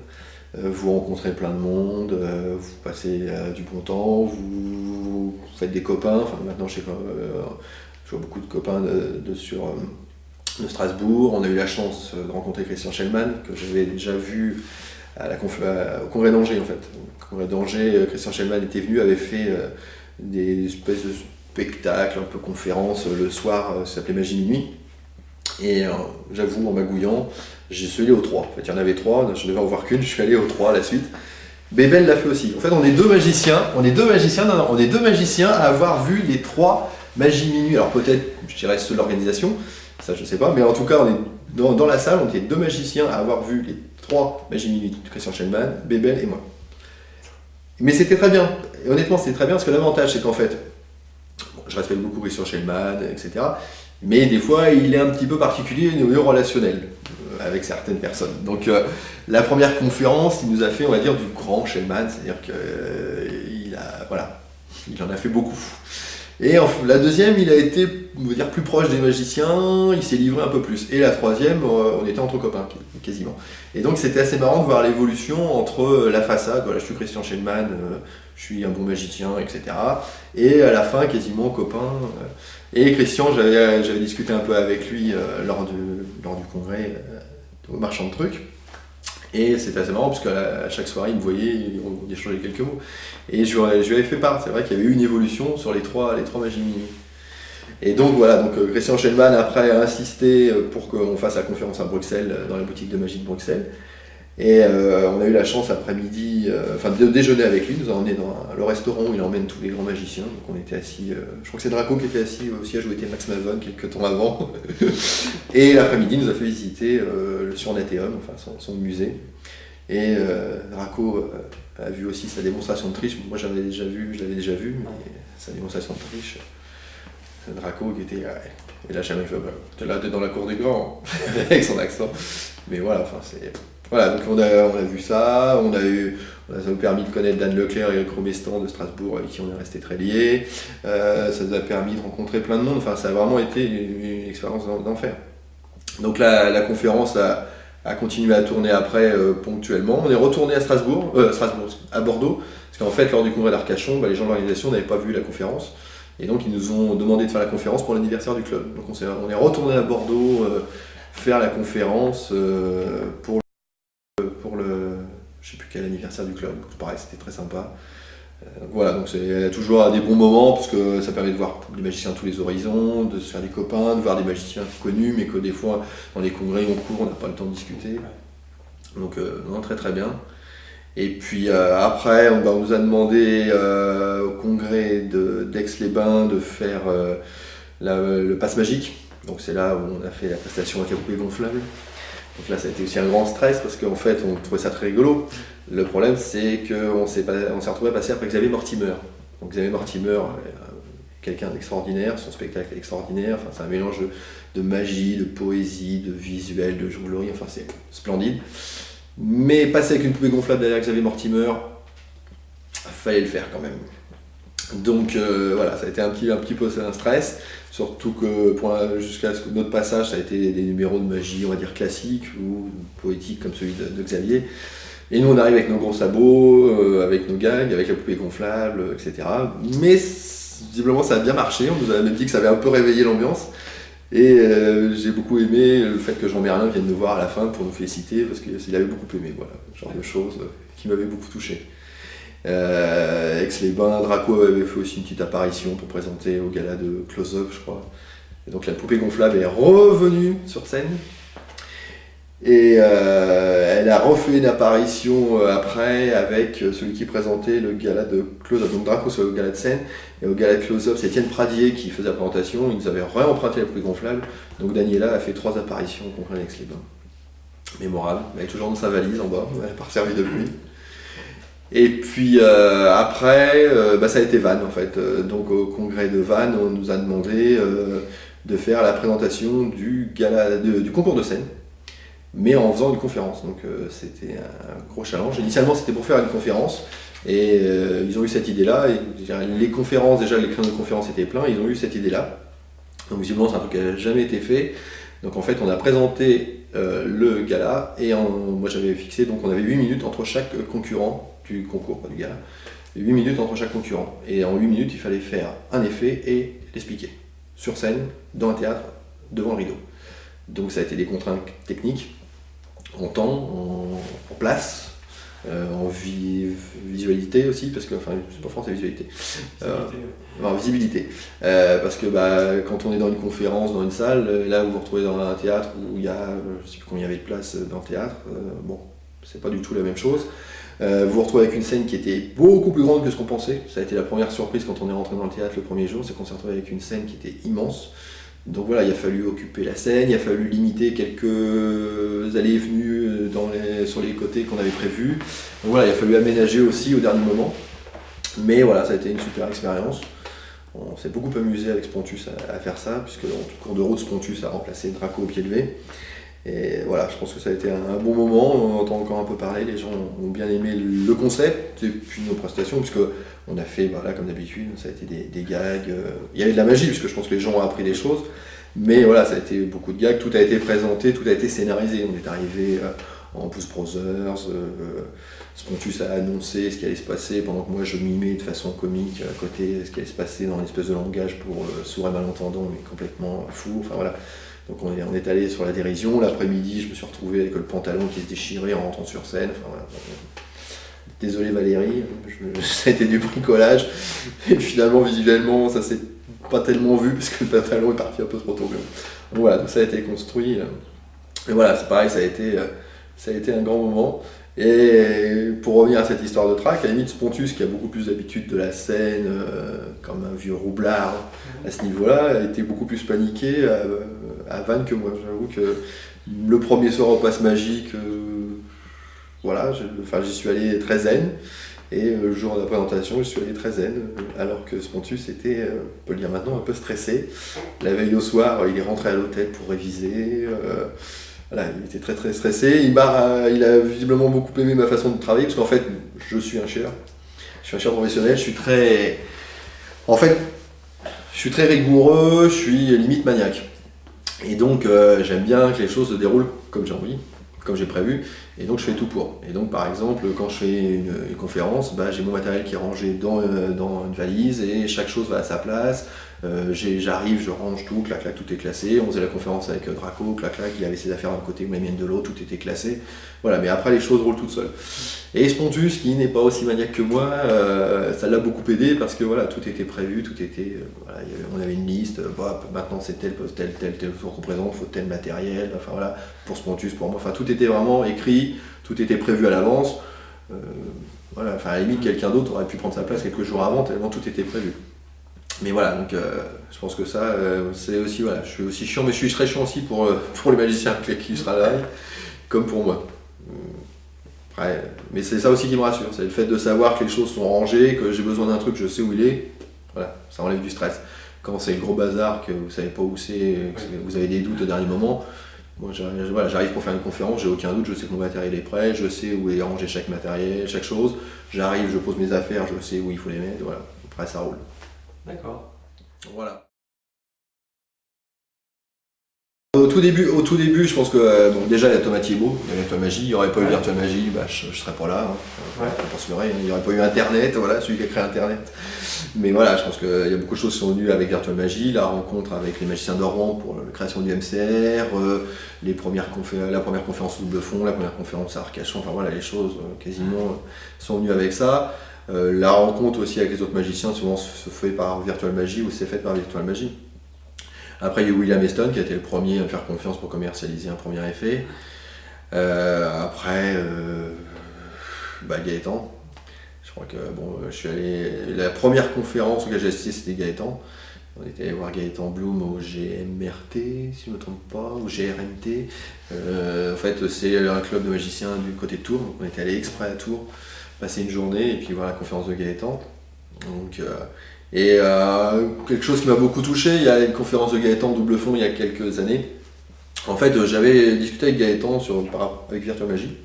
Vous rencontrez plein de monde, vous passez du bon temps, vous faites des copains. Enfin, maintenant, je vois beaucoup de copains de Strasbourg. On a eu la chance de rencontrer Christian Schellmann, que j'avais déjà vu au Congrès d'Angers, en fait. Au Congrès d'Angers, Christian Schellmann était venu, avait fait des espèces de spectacles, un peu conférences, le soir, ça s'appelait Magie Minuit. Et j'avoue, en magouillant, j'ai suis allé aux 3. En fait, il y en avait 3, je devais en voir qu'une, je suis allé aux 3 à la suite. Bébel l'a fait aussi. En fait, on est deux magiciens à avoir vu les 3 magies minuit. Alors peut-être, je dirais, ceux de l'organisation, ça je sais pas, mais en tout cas, on est dans la salle, on était 2 magiciens à avoir vu les 3 magies minuit, Christian Schellmann, Bébel et moi. Mais c'était très bien. Et honnêtement, c'était très bien parce que l'avantage, c'est qu'en fait, bon, je respecte beaucoup Christian Schellmann, etc. Mais des fois, il est un petit peu particulier au niveau relationnel avec certaines personnes. Donc, la première conférence, il nous a fait, on va dire, du grand Schellmann, c'est-à-dire qu'il en a fait beaucoup. Et la deuxième, il a été, on va dire, plus proche des magiciens, il s'est livré un peu plus. Et la troisième, on était entre copains, quasiment. Et donc c'était assez marrant de voir l'évolution entre la façade, voilà, je suis Christian Schellmann, je suis un bon magicien, etc. Et à la fin, quasiment copain. Et Christian, j'avais discuté un peu avec lui lors du congrès au marchand de trucs. Et c'était assez marrant parce qu'à chaque soirée, il me voyait, on échangeait quelques mots. Et je lui avais fait part, c'est vrai qu'il y avait eu une évolution sur les trois magies minuit. Et donc voilà, Christian Schellmann après a insisté pour qu'on fasse la conférence à Bruxelles, dans la boutique de magie de Bruxelles. Et on a eu la chance après-midi, de déjeuner avec lui, il nous a emmené dans le restaurant où il emmène tous les grands magiciens. Donc on était assis, je crois que c'est Draco qui était assis au siège où était Max Mavon quelques temps avant. Et l'après-midi, il nous a fait visiter le Surnatéum, enfin son musée. Et Draco a vu aussi sa démonstration de triche. Moi je l'avais déjà vu, mais sa démonstration de triche, Draco qui était... Et là, jamais fait, t'es dans la cour des grands, avec son accent. Mais voilà, c'est... Voilà, donc on a vu ça, ça nous a permis de connaître Dan Leclerc et Eric Robestan de Strasbourg, avec qui on est resté très liés. Ça nous a permis de rencontrer plein de monde, enfin ça a vraiment été une expérience d'enfer. Donc la conférence a continué à tourner après ponctuellement. On est retourné à à Bordeaux, parce qu'en fait lors du congrès d'Arcachon, les gens de l'organisation n'avaient pas vu la conférence. Et donc ils nous ont demandé de faire la conférence pour l'anniversaire du club. Donc on est retourné à Bordeaux faire la conférence pour le, je sais plus quel anniversaire du club. Donc pareil, c'était très sympa. Voilà, donc c'est toujours des bons moments parce que ça permet de voir des magiciens à tous les horizons, de se faire des copains, de voir des magiciens connus, mais que des fois dans les congrès on court, on n'a pas le temps de discuter. Donc non, très très bien. Et puis après, on nous a demandé au congrès d'Aix-les-Bains de faire le passe magique. Donc c'est là où on a fait la prestation avec la poupée gonflable. Donc là ça a été aussi un grand stress parce qu'en fait on trouvait ça très rigolo. Le problème c'est qu'on s'est retrouvé à passer après Xavier Mortimer. Donc Xavier Mortimer, quelqu'un d'extraordinaire, son spectacle est extraordinaire, enfin, c'est un mélange de magie, de poésie, de visuel, de jonglerie, enfin c'est splendide. Mais passer avec une poupée gonflable derrière Xavier Mortimer, fallait le faire quand même. Donc voilà, ça a été un petit peu un stress, surtout que jusqu'à notre passage, ça a été des numéros de magie, on va dire classiques ou poétiques comme celui de Xavier. Et nous on arrive avec nos gros sabots, avec nos gags, avec la poupée gonflable, etc. Mais visiblement ça a bien marché, on nous a même dit que ça avait un peu réveillé l'ambiance. Et j'ai beaucoup aimé le fait que Jean Merlin vienne nous voir à la fin pour nous féliciter, parce qu'il avait beaucoup aimé, voilà, ce genre de choses qui m'avaient beaucoup touché. Aix-les-Bains, Draco avait fait aussi une petite apparition pour présenter au gala de Close-Up, je crois. Et donc la poupée gonflable est revenue sur scène. Et elle a refait une apparition après avec celui qui présentait le gala de Close-Up. Donc Draco c'est au gala de scène, et au gala de Close-Up c'est Étienne Pradier qui faisait la présentation, il nous avait réemprunté la poupée gonflable. Donc Daniela a fait 3 apparitions au congrès d'Aix-les-Bains. Mémorable, elle est toujours dans sa valise en bas, elle n'est pas resservie depuis. Et puis après, ça a été Vannes en fait. Donc au congrès de Vannes, on nous a demandé de faire la présentation du concours de scène, mais en faisant une conférence. Donc c'était un gros challenge. Initialement c'était pour faire une conférence, et ils ont eu cette idée-là. Les conférences, déjà les créneaux de conférence étaient pleins, ils ont eu cette idée-là. Donc visiblement c'est un truc qui n'a jamais été fait. Donc en fait on a présenté le gala, et moi j'avais fixé, donc on avait 8 minutes entre chaque concurrent du concours, pas du gala. 8 minutes entre chaque concurrent. Et en 8 minutes il fallait faire un effet et l'expliquer. Sur scène, dans un théâtre, devant le rideau. Donc ça a été des contraintes techniques, en temps, en place, en visualité aussi, parce que, enfin, c'est pas français, visualité. En visibilité. Parce que quand on est dans une conférence, dans une salle, là où vous vous retrouvez dans un théâtre où il y a, je sais plus combien il y avait de place dans le théâtre, bon, c'est pas du tout la même chose. Vous vous retrouvez avec une scène qui était beaucoup plus grande que ce qu'on pensait. Ça a été la première surprise quand on est rentré dans le théâtre le premier jour, c'est qu'on s'est retrouvé avec une scène qui était immense. Donc voilà, il a fallu occuper la scène, il a fallu limiter quelques allées et venues sur les côtés qu'on avait prévus. Donc voilà, il a fallu aménager aussi au dernier moment. Mais voilà, ça a été une super expérience. On s'est beaucoup amusé avec Spontus à faire ça, puisque en cours de route, Spontus a remplacé Draco au pied levé. Et voilà, je pense que ça a été un bon moment, on entend encore un peu parler, les gens ont bien aimé le concept et puis nos prestations, puisque on a fait, voilà, comme d'habitude, ça a été des gags, il y avait de la magie, puisque je pense que les gens ont appris des choses, mais voilà, ça a été beaucoup de gags, tout a été présenté, tout a été scénarisé, on est arrivé en Blues Brothers, Spontus a annoncé ce qui allait se passer, pendant que moi je mimais de façon comique à côté ce qui allait se passer dans une espèce de langage pour sourds et malentendants, mais complètement fou, enfin voilà. Donc on est allé sur la dérision, l'après-midi je me suis retrouvé avec le pantalon qui se déchirait en rentrant sur scène. Enfin, voilà. Désolé Valérie, ça a été du bricolage. Et finalement visuellement ça s'est pas tellement vu parce que le pantalon est parti un peu trop tôt. Donc voilà, donc ça a été construit. Et voilà, c'est pareil, ça a été un grand moment. Et pour revenir à cette histoire de track, à la limite Spontus qui a beaucoup plus d'habitude de la scène, comme un vieux roublard à ce niveau-là, a été beaucoup plus paniqué à Vannes que moi. J'avoue que le premier soir au Passe Magique, voilà, j'y suis allé très zen, et le jour de la présentation, je suis allé très zen, alors que Spontus était, on peut le dire maintenant, un peu stressé. La veille au soir, il est rentré à l'hôtel pour réviser. Voilà, il était très très stressé, il a visiblement beaucoup aimé ma façon de travailler, parce qu'en fait, je suis un chieur professionnel, je suis très rigoureux, je suis limite maniaque. Et donc j'aime bien que les choses se déroulent comme j'ai envie, comme j'ai prévu, et donc je fais tout pour. Et donc par exemple, quand je fais une conférence, j'ai mon matériel qui est rangé dans une valise, et chaque chose va à sa place. J'arrive, je range tout, clac clac, tout est classé. On faisait la conférence avec Draco, clac clac, il avait ses affaires d'un côté ou les miennes de l'autre, tout était classé. Voilà, mais après les choses roulent toutes seules. Et Spontus, qui n'est pas aussi maniaque que moi, ça l'a beaucoup aidé parce que voilà, tout était prévu, tout était, voilà, on avait une liste, maintenant c'est tel qu'on représente, il faut tel matériel, enfin voilà, pour Spontus, pour moi, enfin tout était vraiment écrit, tout était prévu à l'avance. Voilà, enfin à la limite quelqu'un d'autre aurait pu prendre sa place quelques jours avant, tellement tout était prévu. Mais voilà, donc je pense que ça, c'est aussi, voilà, je suis aussi chiant, mais je suis très chiant aussi pour les magiciens avec qui je travaille, comme pour moi. Après, mais c'est ça aussi qui me rassure, c'est le fait de savoir que les choses sont rangées, que j'ai besoin d'un truc, je sais où il est, voilà, ça enlève du stress. Quand c'est le gros bazar, que vous savez pas où c'est, que vous avez des doutes au dernier moment, moi j'arrive pour faire une conférence, j'ai aucun doute, je sais que mon matériel est prêt, je sais où est rangé chaque matériel, chaque chose, j'arrive, je pose mes affaires, je sais où il faut les mettre, voilà, après ça roule. D'accord. Voilà. Au tout début, je pense que bon, déjà Virtual Magie est beau, il y a Virtual Magie, il n'y aurait pas eu Virtual Magie, je serais pas là, hein. Faut pas se leurrer, il n'y aurait pas eu Internet, voilà, celui qui a créé Internet. Mais voilà, je pense qu'il y a beaucoup de choses qui sont venues avec Virtual Magie, la rencontre avec les magiciens de Rouen pour la création du MCR, la première conférence au double fond, la première conférence à Arcachon, enfin voilà, les choses quasiment sont venues avec ça. La rencontre aussi avec les autres magiciens souvent se fait par Virtual Magie ou c'est fait par Virtual Magie. Après il y a William Eston qui a été le premier à me faire confiance pour commercialiser un premier effet. Après Gaëtan. Je crois que bon, je suis allé. La première conférence auquel j'ai assisté c'était Gaëtan. On était allé voir Gaëtan Bloom au GMRT, si je ne me trompe pas, ou GRMT. En fait c'est un club de magiciens du côté de Tours, donc on était allé exprès à Tours passer une journée et puis voir la conférence de Gaëtan. Donc, quelque chose qui m'a beaucoup touché, il y a une conférence de Gaëtan double fond il y a quelques années. En fait, j'avais discuté avec Gaëtan avec Virtual Magie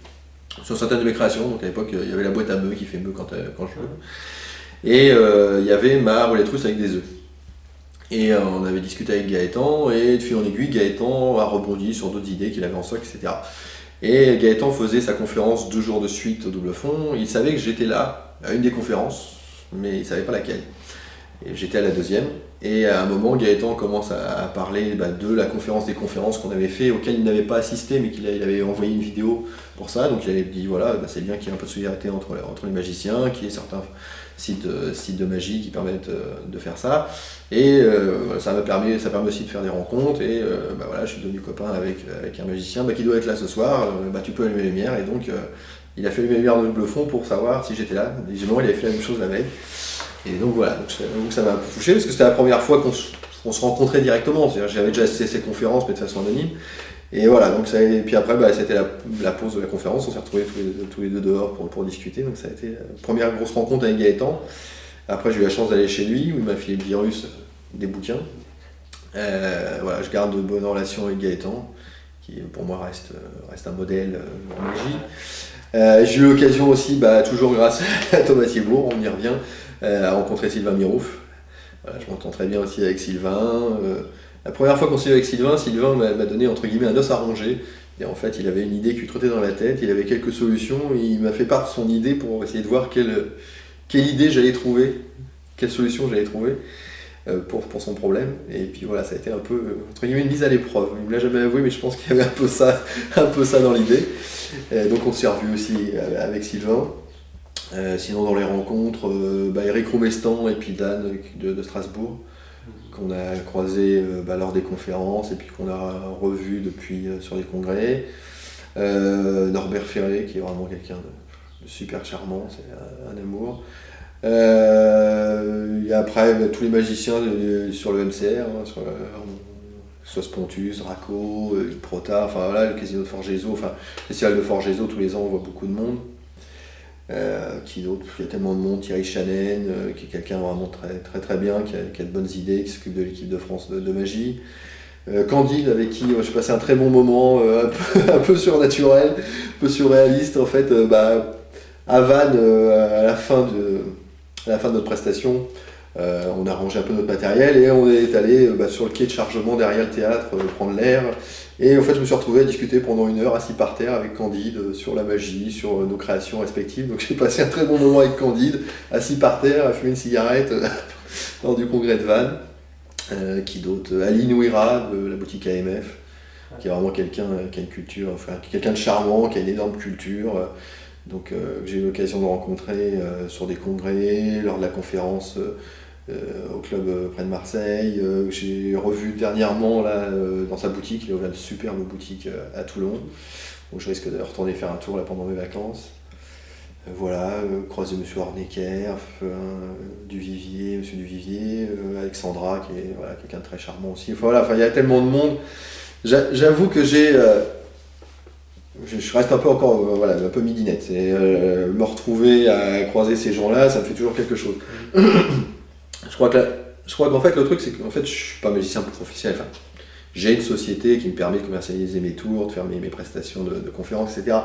sur certaines de mes créations. Donc à l'époque, il y avait la boîte à bœufs qui fait bœuf quand je veux. Et il y avait ma roulette russe avec des œufs. Et on avait discuté avec Gaëtan et de fil en aiguille, Gaëtan a rebondi sur d'autres idées qu'il avait en stock, etc. Et Gaëtan faisait sa conférence 2 jours de suite au double fond. Il savait que j'étais là à une des conférences, mais il ne savait pas laquelle. Et j'étais à la deuxième. Et à un moment, Gaëtan commence à parler de la conférence des conférences qu'on avait fait, auquel il n'avait pas assisté, mais il avait envoyé une vidéo pour ça. Donc il avait dit voilà, c'est bien qu'il y ait un peu de solidarité entre les magiciens, qu'il y ait certains sites de magie qui permettent de faire ça. Et ça permet aussi de faire des rencontres. Et voilà, je suis devenu copain avec un magicien qui doit être là ce soir. Tu peux allumer les lumières. Et donc il a fait allumer les lumières de double fond pour savoir si j'étais là. Visiblement, il avait fait la même chose la veille. Et donc voilà, donc ça m'a un peu touché parce que c'était la première fois qu'on se rencontrait directement. C'est-à-dire, j'avais déjà assisté à ces conférences, mais de façon anonyme. Et voilà, donc et puis après, c'était la pause de la conférence. On s'est retrouvés tous les deux dehors pour discuter. Donc ça a été la première grosse rencontre avec Gaëtan. Après, j'ai eu la chance d'aller chez lui où il m'a filé le virus des bouquins. Voilà, je garde de bonnes relations avec Gaëtan, qui pour moi reste un modèle en magie. J'ai eu l'occasion aussi, toujours grâce à Thomas Thiébourg, on y revient, à rencontrer Sylvain Mirouf. Voilà, je m'entends très bien aussi avec Sylvain. La première fois qu'on s'est vu avec Sylvain m'a donné entre guillemets un os à ronger. Et en fait, il avait une idée qui lui trottait dans la tête, il avait quelques solutions, et il m'a fait part de son idée pour essayer de voir quelle idée j'allais trouver, quelle solution j'allais trouver pour son problème. Et puis voilà, ça a été un peu entre guillemets une mise à l'épreuve. Il ne me l'a jamais avoué, mais je pense qu'il y avait un peu ça dans l'idée. Donc on s'est revu aussi avec Sylvain. Sinon dans les rencontres, Eric Roumestan et puis Dan de Strasbourg, qu'on a croisé lors des conférences et puis qu'on a revu depuis sur les congrès. Norbert Ferré qui est vraiment quelqu'un de super charmant, c'est un amour. Et après tous les magiciens sur le MCR, soit Spontus, Draco, Prota, enfin voilà, le casino de Forgezo, enfin le festival de Forgezo, tous les ans on voit beaucoup de monde. Qui d'autre, il y a tellement de monde, Thierry Chanen, qui est quelqu'un vraiment très très très bien, qui a de bonnes idées, qui s'occupe de l'équipe de France de magie. Candide, avec qui j'ai passé un très bon moment, un peu surnaturel, un peu surréaliste en fait, à Vannes, à la fin de notre prestation. On a rangé un peu notre matériel et on est allé sur le quai de chargement derrière le théâtre prendre l'air. Et en fait, je me suis retrouvé à discuter pendant 1 heure assis par terre avec Candide sur la magie, sur nos créations respectives. Donc j'ai passé un très bon moment avec Candide, assis par terre, à fumer une cigarette lors du congrès de Vannes. Qui d'autre, Aline Ouira de la boutique AMF, qui est vraiment quelqu'un qui a une culture, quelqu'un de charmant, qui a une énorme culture. Donc j'ai eu l'occasion de rencontrer sur des congrès, lors de la conférence au club près de Marseille. J'ai revu dernièrement là, dans sa boutique, il a ouvert une superbe boutique à Toulon. Donc je risque de retourner faire un tour là pendant mes vacances. Voilà, croiser Monsieur Hornecker, Monsieur Duvivier, Alexandra qui est quelqu'un de très charmant aussi. Il y a tellement de monde. J'avoue que je reste un peu encore un peu midinette. Me retrouver à croiser ces gens-là, ça me fait toujours quelque chose. Je crois qu'en fait le truc c'est qu'en fait je suis pas magicien professionnel. J'ai une société qui me permet de commercialiser mes tours, de faire mes prestations de conférences, etc.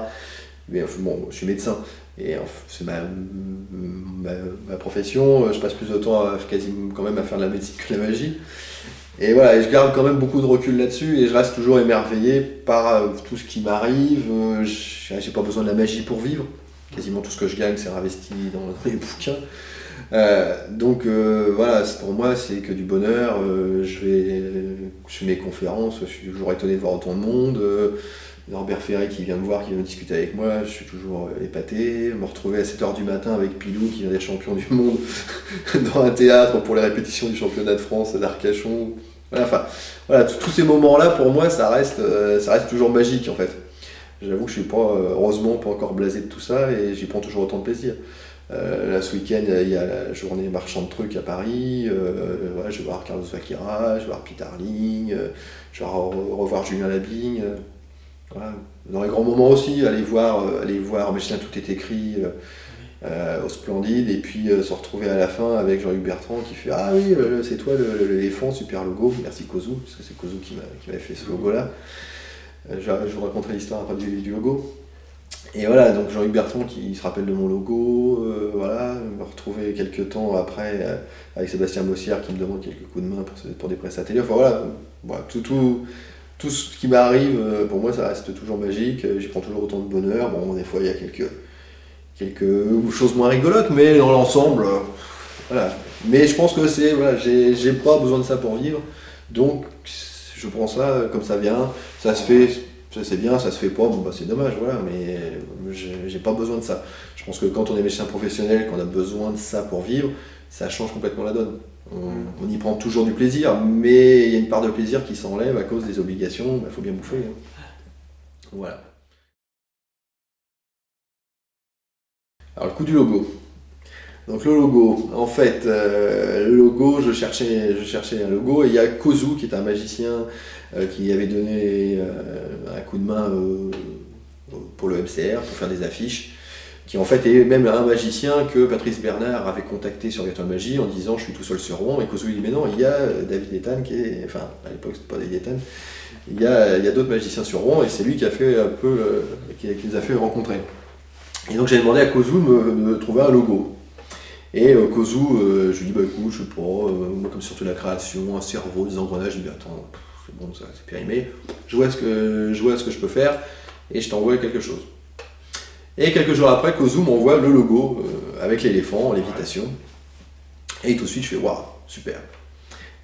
Mais bon, je suis médecin et c'est ma profession. Je passe plus de temps quasiment quand même à faire de la médecine que de la magie. Et voilà, et je garde quand même beaucoup de recul là-dessus et je reste toujours émerveillé par tout ce qui m'arrive. J'ai pas besoin de la magie pour vivre. Quasiment tout ce que je gagne, c'est investi dans les bouquins. Donc pour moi c'est que du bonheur. Je fais mes conférences, je suis toujours étonné de voir autant de monde. Norbert Ferré qui vient me voir, qui vient discuter avec moi, je suis toujours épaté. Me retrouver à 7h du matin avec Pilou qui vient d'être champion du monde dans un théâtre pour les répétitions du championnat de France d'Arcachon. Tous ces moments-là pour moi ça reste toujours magique en fait. J'avoue que je suis heureusement pas encore blasé de tout ça et j'y prends toujours autant de plaisir. Là ce week-end il y a la journée marchand de trucs à Paris, je vais voir Carlos Vaquera, je vais voir Peter Ling, je vais revoir Julien Labigne. Dans les grands moments aussi, aller voir Magicien tout est écrit au Splendide et puis se retrouver à la fin avec Jean-Luc Bertrand qui fait ah oui c'est toi l'éléphant, super logo, merci Kozu, parce que c'est Kozu qui m'avait fait ce logo là. Je vous raconterai l'histoire après du logo. Et voilà, donc Jean-Luc Bertrand qui se rappelle de mon logo, me retrouver quelques temps après avec Sébastien Bossière qui me demande quelques coups de main pour des prestataires. Tout ce qui m'arrive, pour moi, ça reste toujours magique. J'y prends toujours autant de bonheur. Bon, des fois, il y a quelques choses moins rigolotes, mais dans l'ensemble, Mais je pense que c'est, voilà, j'ai pas besoin de ça pour vivre, donc je prends ça comme ça vient, ça se fait, c'est bien, ça se fait pas, bon bah c'est dommage, voilà, mais j'ai pas besoin de ça. Je pense que quand on est médecin professionnel, qu'on a besoin de ça pour vivre, ça change complètement la donne. On y prend toujours du plaisir, mais il y a une part de plaisir qui s'enlève à cause des obligations, il faut bien bouffer. Hein. Voilà. Alors le coup du logo. Donc le logo, en fait, le logo, je cherchais un logo et il y a Kozu qui est un magicien qui avait donné un coup de main pour le MCR, pour faire des affiches, qui en fait est même un magicien que Patrice Bernard avait contacté sur Virtual Magie en disant je suis tout seul sur Rouen, et Kozu il dit mais non, il y a David Ethan qui est, enfin à l'époque c'était pas David Ethan, il y a d'autres magiciens sur Rouen et c'est lui qui a fait un peu, qui nous a fait rencontrer. Et donc j'ai demandé à Kozu de me trouver un logo. Et Kozu, je lui dis bah écoute, je sais pas, moi comme surtout la création, un cerveau, des engrenages, je lui dis attends, c'est bon, ça c'est périmé, je vois ce que je peux faire et je t'envoie quelque chose. Et quelques jours après, Kozu m'envoie le logo avec l'éléphant en lévitation. Et tout de suite, je fais waouh, super.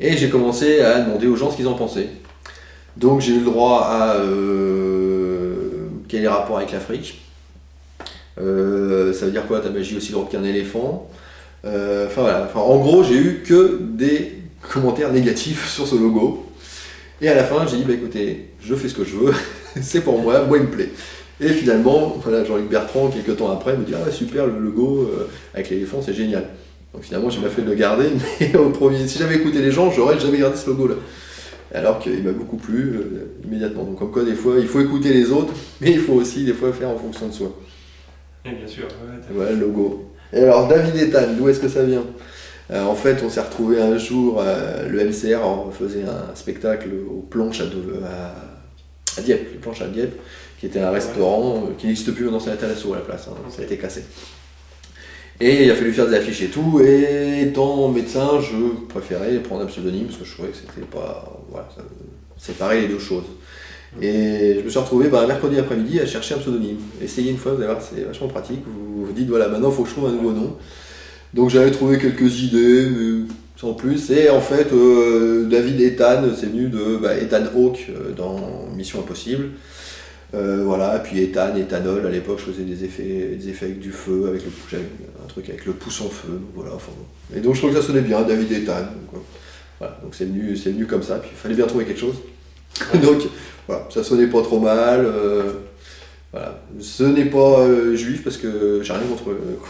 Et j'ai commencé à demander aux gens ce qu'ils en pensaient. Donc j'ai eu le droit à quel est le rapport avec l'Afrique. Ça veut dire quoi ta magie aussi lourde qu'un éléphant. Enfin voilà, en gros j'ai eu que des commentaires négatifs sur ce logo. Et à la fin j'ai dit bah écoutez, je fais ce que je veux, c'est pour moi il me plaît. Et finalement, voilà, Jean-Luc Bertrand, quelques temps après, me dit ah ouais, super le logo avec l'éléphant, c'est génial. Donc finalement j'ai bien fait de le garder, mais au premier, si j'avais écouté les gens, j'aurais jamais gardé ce logo là. Alors qu'il m'a beaucoup plu immédiatement. Donc comme quoi des fois il faut écouter les autres, mais il faut aussi des fois faire en fonction de soi. Et bien sûr, ouais, voilà le logo. Et alors David Ethan, d'où est-ce que ça vient? En fait, on s'est retrouvé un jour, le MCR on faisait un spectacle aux planches à Dieppe, les planches à Dieppe, qui était un restaurant qui n'existe plus maintenant, c'est la Thalasso à la place, hein, ça a été cassé. Et il a fallu faire des affiches et tout, et étant médecin, je préférais prendre un pseudonyme parce que je trouvais que c'était pas. Voilà, ça séparait les deux choses. Et je me suis retrouvé un mercredi après-midi à chercher un pseudonyme. Essayez une fois, vous allez voir, c'est vachement pratique. Vous vous dites, voilà, maintenant il faut que je trouve un nouveau nom. Donc j'avais trouvé quelques idées, mais sans plus. Et en fait, David Ethan, c'est venu de Ethan Hawke dans Mission Impossible. Voilà, puis éthanol, à l'époque je faisais des effets avec du feu, avec j'avais un truc avec le pouce en feu, voilà, enfin bon. Et donc je trouvais que ça sonnait bien, David Ethan. Voilà, donc c'est venu comme ça, puis il fallait bien trouver quelque chose. Donc voilà, ça sonnait pas trop mal. Voilà. Ce n'est pas juif parce que j'ai rien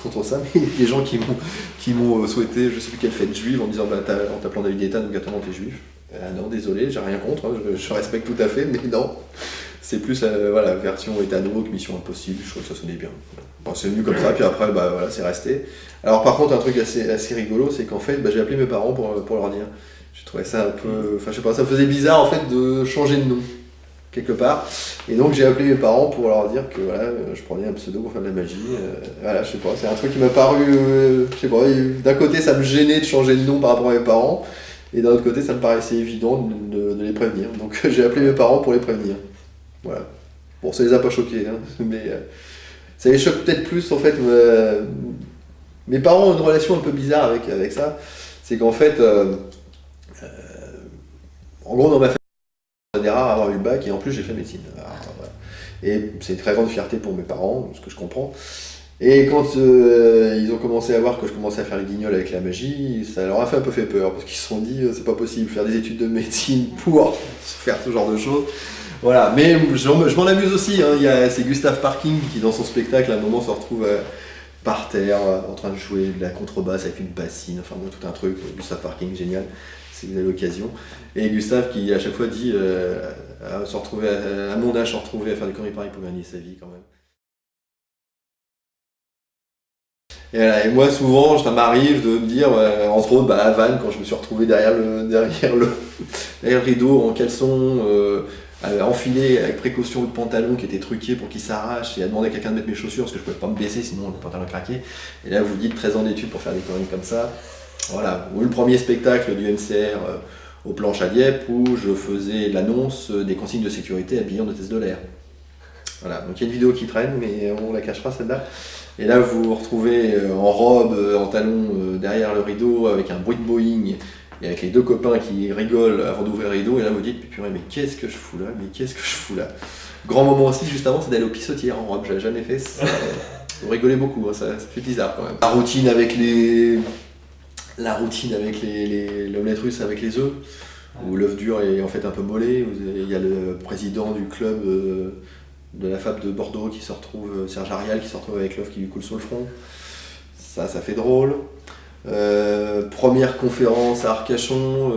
contre ça, mais il y a des gens qui m'ont souhaité, je sais plus quelle fête juive, en me disant en t'appelant David Ethan, obligatoirement t'es juif. Non, désolé, j'ai rien contre, hein, je respecte tout à fait, mais non. C'est plus voilà, version Ethan Hawke, Mission Impossible, je trouve que ça sonnait bien. Bon, c'est venu comme ça, puis après voilà, c'est resté. Alors par contre, un truc assez rigolo, c'est qu'en fait, j'ai appelé mes parents pour leur dire. J'ai trouvé ça un peu. Enfin, je sais pas, ça me faisait bizarre en fait de changer de nom, quelque part. Et donc j'ai appelé mes parents pour leur dire que voilà, je prenais un pseudo pour faire de la magie. Voilà, je sais pas, c'est un truc qui m'a paru. Je sais pas, d'un côté ça me gênait de changer de nom par rapport à mes parents, et d'un autre côté ça me paraissait évident de les prévenir. Donc j'ai appelé mes parents pour les prévenir. Voilà. Bon, ça les a pas choqués, hein, mais ça les choque peut-être plus en fait. Mes parents ont une relation un peu bizarre avec ça. C'est qu'en fait, en gros, dans ma famille, on est des rares à avoir eu le bac et en plus j'ai fait médecine. Alors, voilà. Et c'est une très grande fierté pour mes parents, ce que je comprends. Et quand ils ont commencé à voir que je commençais à faire les guignols avec la magie, ça leur a fait un peu fait peur parce qu'ils se sont dit c'est pas possible faire des études de médecine pour faire ce genre de choses. Voilà, mais je m'en amuse aussi, hein. C'est Gustave Parking qui dans son spectacle à un moment se retrouve par terre en train de jouer de la contrebasse avec une bassine, enfin bon, tout un truc, Gustave Parking, génial, si vous avez l'occasion. Et Gustave qui à chaque fois dit à mon âge se retrouver à faire des conneries pareilles pour gagner sa vie quand même. Et, voilà, et moi souvent ça m'arrive de me dire, entre autres à Vannes quand je me suis retrouvé derrière le rideau en caleçon, enfiler avec précaution le pantalon qui était truqué pour qu'il s'arrache et à demander à quelqu'un de mettre mes chaussures parce que je pouvais pas me baisser sinon le pantalon craquait. Et là vous dites 13 ans d'études pour faire des conneries comme ça. Voilà. Ou le premier spectacle du MCR aux planches à Dieppe où je faisais l'annonce des consignes de sécurité habillant d'hôtesse de l'air. Voilà, donc il y a une vidéo qui traîne mais on la cachera celle-là. Et là, vous vous retrouvez en robe, en talons, derrière le rideau, avec un bruit de Boeing, et avec les deux copains qui rigolent avant d'ouvrir le rideau, et là vous dites, purée, mais qu'est-ce que je fous là? Mais qu'est-ce que je fous là? Grand moment aussi, juste avant, c'est d'aller aux pissotières en robe, j'avais jamais fait ça. Vous rigolez beaucoup, hein, ça fait bizarre quand même. La routine avec l'omelette russe avec les œufs, où l'œuf dur est en fait un peu mollet. Il y a le président du club de la FAP de Bordeaux qui se retrouve, Serge Arial, qui se retrouve avec l'œuf qui lui coule sur le front. Ça fait drôle. Première conférence à Arcachon,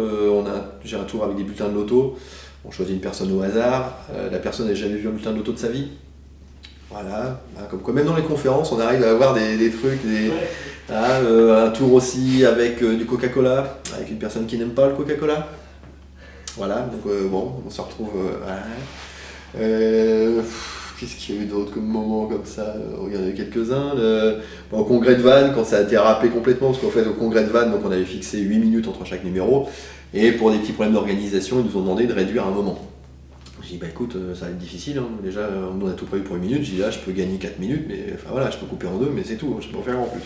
j'ai un tour avec des bulletins de loto. On choisit une personne au hasard. La personne n'a jamais vu un bulletin de loto de sa vie. Voilà, comme quoi même dans les conférences, on arrive à avoir des trucs, un tour aussi avec du Coca-Cola, avec une personne qui n'aime pas le Coca-Cola. Voilà, donc bon, on se retrouve. Qu'est-ce qu'il y a eu d'autre comme moment comme ça? Il y en a eu quelques-uns. Au congrès de Vannes, quand ça a été râpé complètement, parce qu'en fait, au congrès de Vannes, donc on avait fixé 8 minutes entre chaque numéro, et pour des petits problèmes d'organisation, ils nous ont demandé de réduire un moment. J'ai dit, bah écoute, ça va être difficile, hein. Déjà, on a tout prévu pour 1 minute. J'ai dit, là, je peux gagner 4 minutes, mais enfin voilà, je peux couper en 2, mais c'est tout, je peux en faire en plus.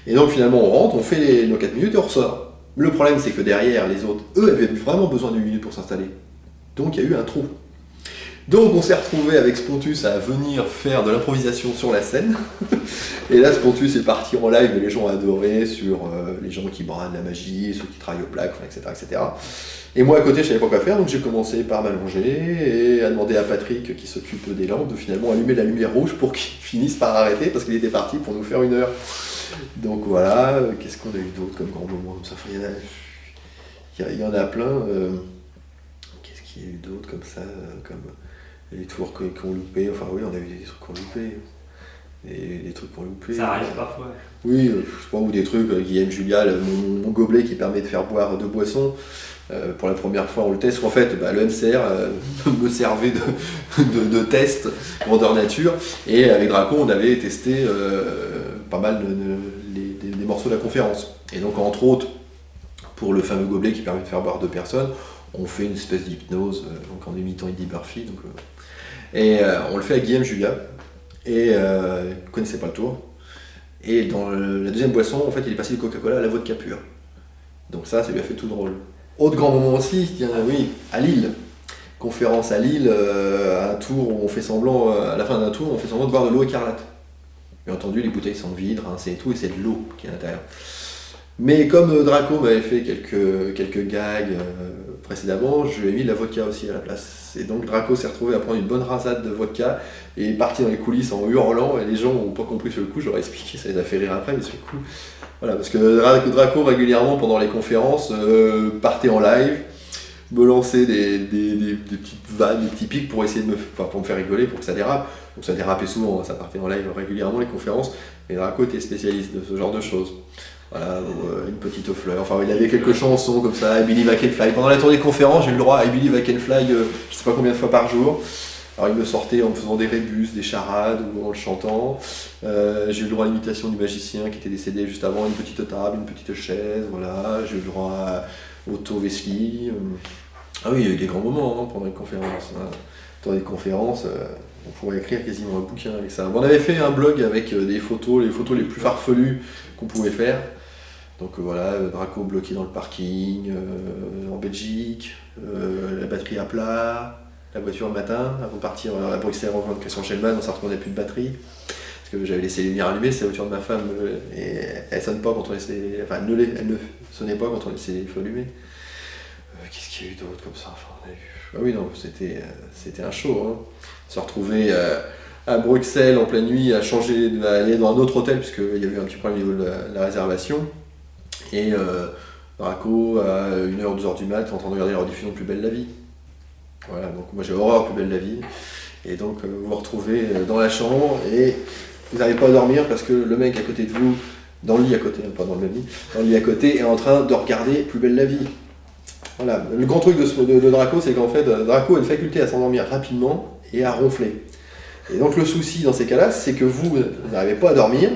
Et donc finalement, on rentre, on fait nos 4 minutes et on ressort. Le problème, c'est que derrière, les autres, eux, avaient vraiment besoin d'1 minute pour s'installer. Donc il y a eu un trou. Donc on s'est retrouvé avec Spontus à venir faire de l'improvisation sur la scène. Et là, Spontus est parti en live, et les gens ont adoré sur les gens qui bradent la magie, ceux qui travaillent au black, etc., etc. Et moi à côté, je savais pas quoi faire, donc j'ai commencé par m'allonger et à demander à Patrick, qui s'occupe des lampes, de finalement allumer la lumière rouge pour qu'il finisse par arrêter, parce qu'il était parti pour nous faire 1 heure. Donc voilà, qu'est-ce qu'on a eu d'autre comme grand moment comme ça? Il y en a plein. Qu'est-ce qu'il y a eu d'autre comme ça, comme les tours qu'on loupé? Enfin oui, on a eu des trucs qu'on loupé. Des trucs qu'on loupé. Ça arrive parfois. Oui, je sais pas, ou des trucs, Guillaume Julia, mon gobelet qui permet de faire boire 2 boissons. Pour la première fois on le teste, en fait le MCR me servait de test grandeur nature, et avec Draco on avait testé pas mal des morceaux de la conférence. Et donc entre autres, pour le fameux gobelet qui permet de faire boire 2 personnes, on fait une espèce d'hypnose donc en imitant Eddie Murphy. On le fait avec Guillaume Julia, et il ne connaissait pas le tour. Et dans la deuxième boisson, en fait, il est passé du Coca-Cola à la vodka pure. Donc ça lui a fait tout drôle. Autre grand moment aussi, oui, à Lille. Conférence à Lille, un tour où on fait semblant, à la fin d'un tour, on fait semblant de boire de l'eau écarlate. Bien entendu, les bouteilles sont vides, rincées et tout, et c'est de l'eau qui est à l'intérieur. Mais comme Draco m'avait fait quelques gags précédemment, je lui ai mis de la vodka aussi à la place. Et donc Draco s'est retrouvé à prendre une bonne rasade de vodka et est parti dans les coulisses en hurlant, et les gens n'ont pas compris sur le coup, j'aurais expliqué, ça les a fait rire après, mais sur le coup... Voilà, parce que Draco régulièrement pendant les conférences partait en live, me lançait des petites vannes, des petits pics pour essayer pour me faire rigoler, pour que ça dérape. Donc ça dérapait souvent, ça partait en live régulièrement les conférences, et Draco était spécialiste de ce genre de choses. Voilà, une petite fleur, enfin il avait quelques chansons comme ça, I Believe I Can Fly. Pendant la tournée de conférence, j'ai eu le droit à I Believe I Can Fly, je sais pas combien de fois par jour. Alors il me sortait en me faisant des rébus, des charades ou en le chantant. J'ai eu le droit à l'imitation du magicien qui était décédé juste avant, une petite table, une petite chaise, voilà. J'ai eu le droit à Otto Wesley. Ah oui, il y a eu des grands moments pendant les conférences. Pendant les conférences, on pourrait écrire quasiment un bouquin avec ça. Bon, on avait fait un blog avec des photos, les photos les plus farfelues qu'on pouvait faire. Donc voilà, Draco bloqué dans le parking, en Belgique, la batterie à plat. La voiture le matin, avant de partir à Bruxelles rejoindre Christian Schellman, on s'est retrouvé, on n'avait plus de batterie. Parce que j'avais laissé les lumières allumées, c'est la voiture de ma femme, et elle sonne pas quand on laisse les... Enfin, elle ne sonnait pas quand on laissait les feux allumés. Qu'est-ce qu'il y a eu d'autre comme ça? Ah oui, non, c'était un show. Hein. On s'est retrouvé à Bruxelles en pleine nuit, à aller dans un autre hôtel, puisqu'il y avait eu un petit problème au niveau de la réservation. Et Draco, à 1h, 2h du mat, en train de regarder la rediffusion de Plus belle la vie. Voilà, donc moi j'ai horreur Plus belle la vie, et donc vous vous retrouvez dans la chambre et vous n'arrivez pas à dormir parce que le mec à côté de vous, dans le lit à côté, pas dans le même lit, dans le lit à côté, est en train de regarder Plus belle la vie. Voilà, le grand truc de Draco, c'est qu'en fait Draco a une faculté à s'endormir rapidement et à ronfler. Et donc le souci dans ces cas-là, c'est que vous n'arrivez pas à dormir.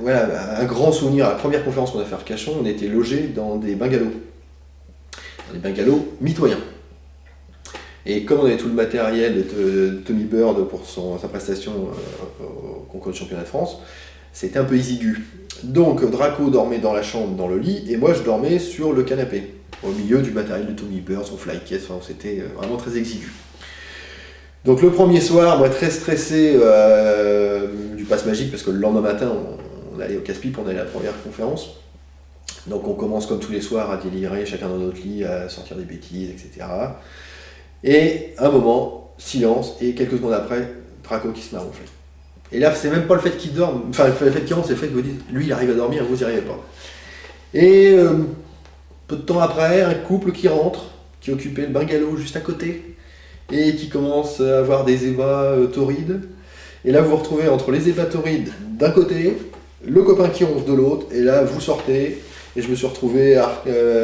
Voilà, un grand souvenir, à la première conférence qu'on a fait à Arcachon, on était logés dans des bungalows. Des bungalows mitoyens. Et comme on avait tout le matériel de Tommy Bird pour sa prestation au concours de championnat de France, c'était un peu exigu. Donc Draco dormait dans la chambre, dans le lit, et moi je dormais sur le canapé, au milieu du matériel de Tommy Bird, son fly case, enfin, c'était vraiment très exigu. Donc le premier soir, moi très stressé du passe magique, parce que le lendemain matin, on allait au casse-pipe, on allait à la première conférence. Donc on commence comme tous les soirs à délirer, chacun dans notre lit, à sortir des bêtises, etc. Et à un moment, silence, et quelques secondes après, Draco qui se met à ronfler. Et là, c'est même pas le fait qu'il dorme, enfin le fait qu'il rentre, c'est le fait que vous dites, lui il arrive à dormir, vous n'y arrivez pas. Et peu de temps après, un couple qui rentre, qui occupait le bungalow juste à côté, et qui commence à avoir des ébats torrides. Et là, vous vous retrouvez entre les ébats torrides d'un côté, le copain qui ronfle de l'autre, et là, vous sortez. Et je me suis retrouvé à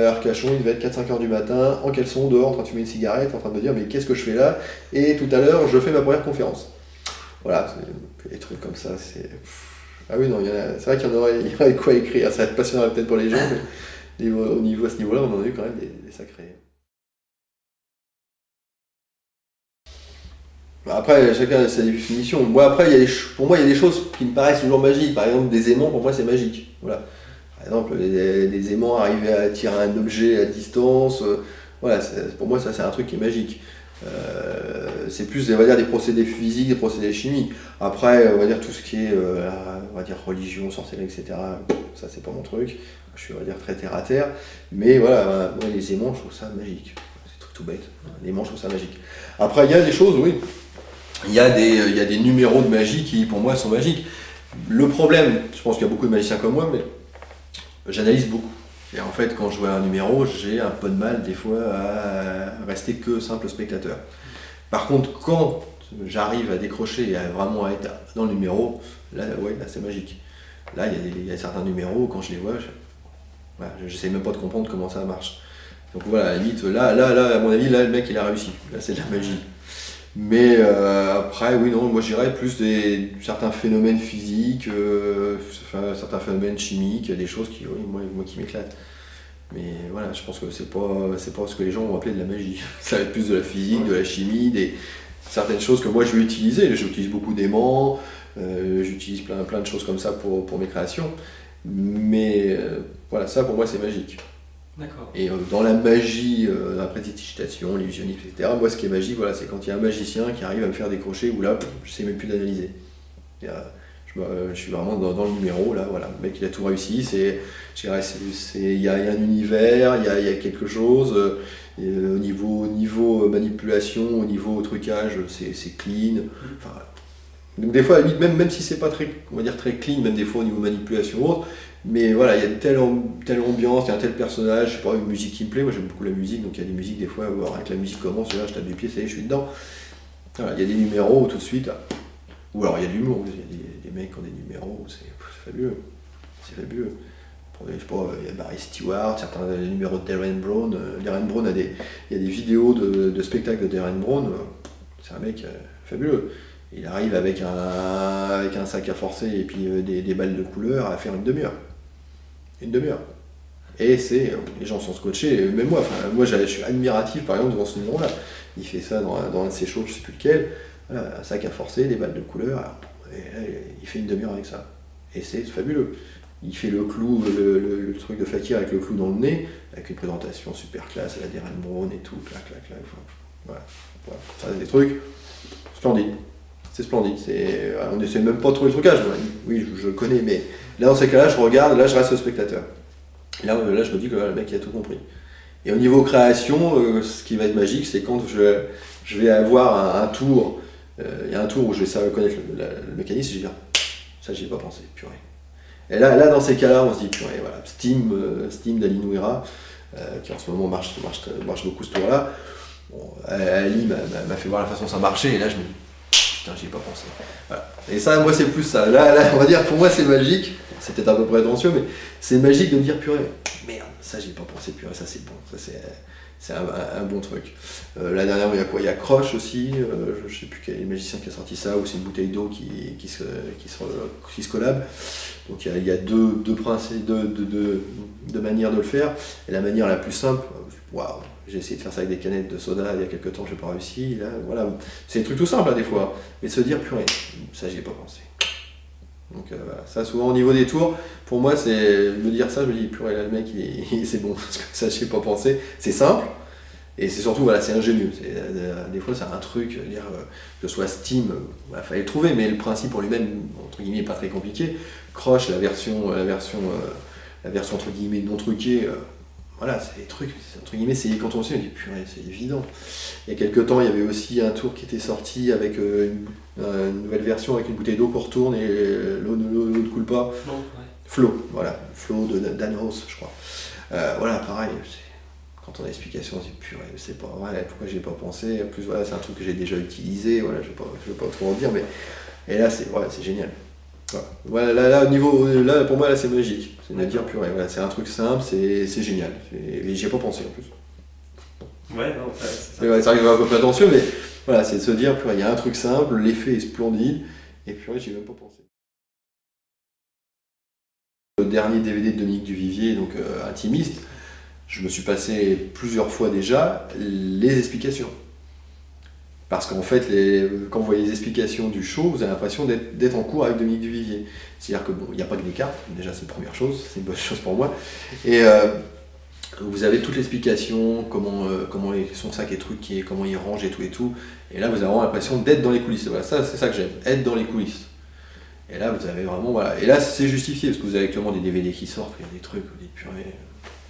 Arcachon, il devait être 4-5 heures du matin, en caleçon, dehors, en train de fumer une cigarette, en train de me dire mais qu'est-ce que je fais là? Et tout à l'heure, je fais ma première conférence. Voilà, des trucs comme ça, c'est... Ah oui, non, c'est vrai qu'il y aurait quoi écrire, ça va être passionnant peut-être pour les gens, mais à ce niveau-là, on en a eu quand même des sacrés. Après, chacun a sa définition. Moi, après, pour moi, il y a des choses qui me paraissent toujours magiques. Par exemple, des aimants, pour moi, c'est magique. Voilà. Par exemple, des aimants arriver à tirer un objet à distance, voilà, pour moi ça c'est un truc qui est magique. C'est plus, on va dire, des procédés physiques, des procédés chimiques. Après, on va dire tout ce qui est, on va dire religion, sorcellerie, etc. Ça c'est pas mon truc. Je suis, on va dire, très terre à terre. Mais voilà, moi, les aimants, je trouve ça magique. C'est tout bête. Les aimants, je trouve ça magique. Après, il y a des choses, oui. Il y a des numéros de magie qui, pour moi, sont magiques. Le problème, je pense qu'il y a beaucoup de magiciens comme moi, mais j'analyse beaucoup. Et en fait, quand je vois un numéro, j'ai un peu de mal des fois à rester que simple spectateur. Par contre, quand j'arrive à décrocher et vraiment à être dans le numéro, là, ouais, là c'est magique. Là, il y a certains numéros, quand je les vois, j'essaie même pas de comprendre comment ça marche. Donc voilà, à la limite, là, à mon avis, là, le mec, il a réussi. Là, c'est de la magie. Mais après, oui, non, moi je dirais plus certains phénomènes physiques, certains phénomènes chimiques, des choses qui, oui, moi qui m'éclatent. Mais voilà, je pense que c'est pas ce que les gens vont appeler de la magie. Ça va être plus de la physique, de la chimie, certaines choses que moi je vais utiliser. J'utilise beaucoup d'aimants, j'utilise plein de choses comme ça pour mes créations. Mais voilà, ça pour moi c'est magique. D'accord. Et dans la magie, la prédigitation, l'illusionnisme, etc., moi ce qui est magique, voilà, c'est quand il y a un magicien qui arrive à me faire décrocher, où là, je sais même plus d'analyser. Je suis vraiment dans le numéro, là, voilà, le mec il a tout réussi, il y a un univers, il y a quelque chose, au niveau manipulation, au niveau trucage, c'est clean. Enfin, donc des fois, à la limite, même si c'est pas très, on va dire, très clean, même des fois au niveau manipulation ou autre, mais voilà, il y a une telle ambiance, il y a un tel personnage, je sais pas, une musique qui me plaît, moi j'aime beaucoup la musique, donc il y a des musiques des fois, rien que la musique commence, là je tape du pied, ça y est, je suis dedans. Voilà, il y a des numéros tout de suite, là. Ou alors il y a de l'humour, il y a des mecs qui ont des numéros, c'est fabuleux, c'est fabuleux. Je sais pas, il y a Barry Stewart, certains numéros de Darren Brown, il y a des vidéos de spectacles de Darren Brown, c'est un mec fabuleux. Il arrive avec un sac à forcer et puis des balles de couleur à faire une demi-heure. Une demi-heure. Et les gens sont scotchés, même moi, je suis admiratif par exemple devant ce numéro-là. Il fait ça dans un de ses shows, je sais plus lequel, voilà, un sac à forcer, des balles de couleur, il fait une demi-heure avec ça. Et c'est fabuleux. Il fait le clou, le truc de Fakir avec le clou dans le nez, avec une présentation super classe à la Darren Brown et tout, clac. Voilà. Ça, c'est des trucs splendides. C'est splendide, on n'essaie même pas trop le trucage, oui je connais, mais là dans ces cas-là je regarde, là je reste spectateur. Et là je me dis que le mec il a tout compris. Et au niveau création, ce qui va être magique, c'est quand je vais avoir un tour, il y a un tour où je vais savoir connaître le mécanisme, et je vais dire, ça j'y ai pas pensé, purée. Et là dans ces cas-là on se dit, purée, voilà, Steam d'Ali Nouira, qui en ce moment marche beaucoup ce tour-là, bon, Ali m'a fait voir la façon dont ça marchait, et là je me dis, putain, j'y ai pas pensé. Voilà. Et ça, moi, c'est plus ça. Là, on va dire, pour moi, c'est magique. C'est peut-être un peu prétentieux, mais c'est magique de me dire, purée, merde, ça, j'y ai pas pensé, purée, ça, c'est bon. c'est un bon truc. La dernière, il y a quoi? Il y a Croche aussi, je sais plus quel magicien qui a sorti ça, ou c'est une bouteille d'eau qui se collab. Donc il y a deux principes, deux manières de le faire. Et la manière la plus simple, waouh, j'ai essayé de faire ça avec des canettes de soda il y a quelques temps, j'ai pas réussi. Là, voilà. C'est des trucs tout simples des fois, mais de se dire purée, ça j'y ai pas pensé. Donc voilà. Ça souvent au niveau des tours, pour moi c'est me dire ça, je me dis purée là le mec c'est bon, parce que ça j'y ai pas pensé. C'est simple. Et c'est surtout, voilà, c'est ingénieux. Des fois, c'est un truc, dire, que ce soit Steam, il fallait le trouver, mais le principe en lui-même, entre guillemets, n'est pas très compliqué. Crush, la version entre guillemets non truquée, voilà, c'est des trucs, entre guillemets, quand on sait, on dit purée, c'est évident. Il y a quelques temps, il y avait aussi un tour qui était sorti avec une nouvelle version avec une bouteille d'eau qu'on retourne et l'eau ne coule pas. Flow, voilà, Flow de Dan House, je crois. Voilà, pareil. Quand on a l'explication, on se dit purée, c'est pas vrai, pourquoi j'ai pas pensé? En plus, voilà, c'est un truc que j'ai déjà utilisé, voilà, je vais pas trop en dire, mais. Et là, c'est génial. Voilà, là, au niveau, là, pour moi, là, c'est magique. C'est de dire purée, voilà, c'est un truc simple, c'est génial. Et j'y ai pas pensé en plus. Ouais, non, c'est vrai que c'est un peu prétentieux, mais voilà, c'est de se dire purée, il y a un truc simple, l'effet est splendide, et purée, j'y ai même pas pensé. Le dernier DVD de Dominique Duvivier, donc Intimiste, je me suis passé plusieurs fois déjà les explications. Parce qu'en fait, quand vous voyez les explications du show, vous avez l'impression d'être en cours avec Dominique Duvivier. C'est-à-dire que bon, il n'y a pas que des cartes, déjà c'est la première chose, c'est une bonne chose pour moi. Et vous avez toute l'explication, comment son sac est truqué, comment il range et tout. Et là, vous avez vraiment l'impression d'être dans les coulisses. Voilà, ça, c'est ça que j'aime, être dans les coulisses. Et là, vous avez vraiment, voilà. Et là, c'est justifié, parce que vous avez actuellement des DVD qui sortent, il y a des trucs, vous dites purée.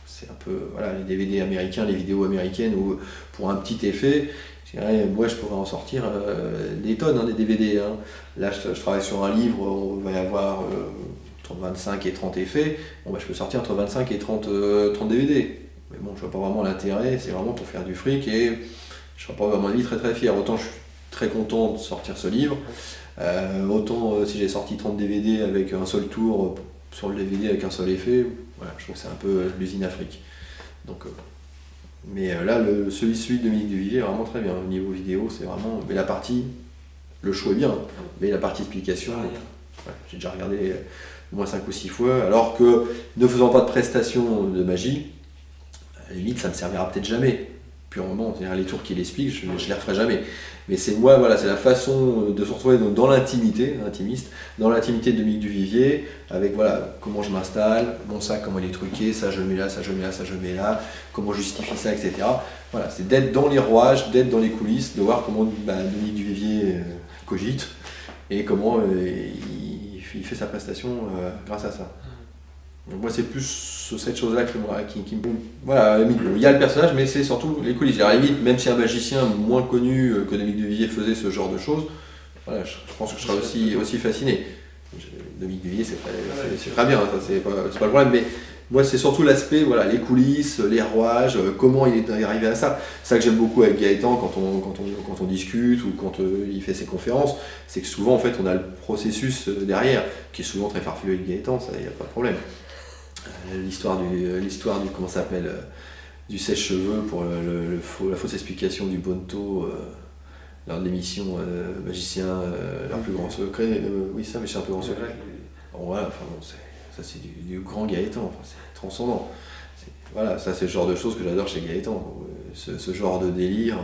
C'est un peu, voilà, les DVD américains, les vidéos américaines, où pour un petit effet, moi je pourrais en sortir des tonnes, des DVD. Hein. Là je travaille sur un livre, on va y avoir entre 25 et 30 effets, bon, je peux sortir entre 25 et 30 DVD. Mais bon, je vois pas vraiment l'intérêt, c'est vraiment pour faire du fric et je serais pas à mon avis très fier. Autant je suis très content de sortir ce livre, autant si j'ai sorti 30 DVD avec un seul tour sur le DVD avec un seul effet, voilà, je trouve que c'est un peu l'usine Afrique. Donc, mais là, celui de Dominique Duvivier est vraiment très bien. Au niveau vidéo, c'est vraiment. Mais la partie, le show est bien, mais la partie explication, j'ai déjà regardé au moins 5 ou 6 fois. Alors que ne faisant pas de prestation de magie, à la limite, ça ne me servira peut-être jamais. Purement, c'est-à-dire les tours qu'il explique, je ne les referai jamais. Mais c'est moi, voilà, c'est la façon de se retrouver dans l'intimité, intimiste, dans l'intimité de Dominique Duvivier, avec voilà, comment je m'installe, mon sac, comment il est truqué, ça je le mets là, ça je le mets là, ça je le mets là, comment je justifie ça, etc. Voilà, c'est d'être dans les rouages, d'être dans les coulisses, de voir comment Dominique Duvivier cogite et comment il fait sa prestation grâce à ça. Donc moi c'est plus cette chose-là qui me... Voilà, à la limite, il y a le personnage, mais c'est surtout les coulisses. À la limite, même si un magicien moins connu que Dominique Duvivier faisait ce genre de choses, voilà, je pense que je serais aussi fasciné. Dominique Duvivier, c'est très bien, c'est pas le problème, mais moi c'est surtout l'aspect, voilà, les coulisses, les rouages, comment il est arrivé à ça. C'est ça que j'aime beaucoup avec Gaëtan quand on discute ou quand il fait ses conférences, c'est que souvent en fait on a le processus derrière, qui est souvent très farfelu avec Gaëtan, ça il n'y a pas de problème. L'histoire du comment ça s'appelle du sèche-cheveux pour la fausse explication du Bonto lors de l'émission Magicien leur plus grand secret, oui ça mais c'est un peu grand secret. Bon, voilà, enfin bon, ça c'est du grand Gaëtan, enfin, c'est transcendant. Voilà, ça c'est le genre de choses que j'adore chez Gaëtan, ce genre de délire.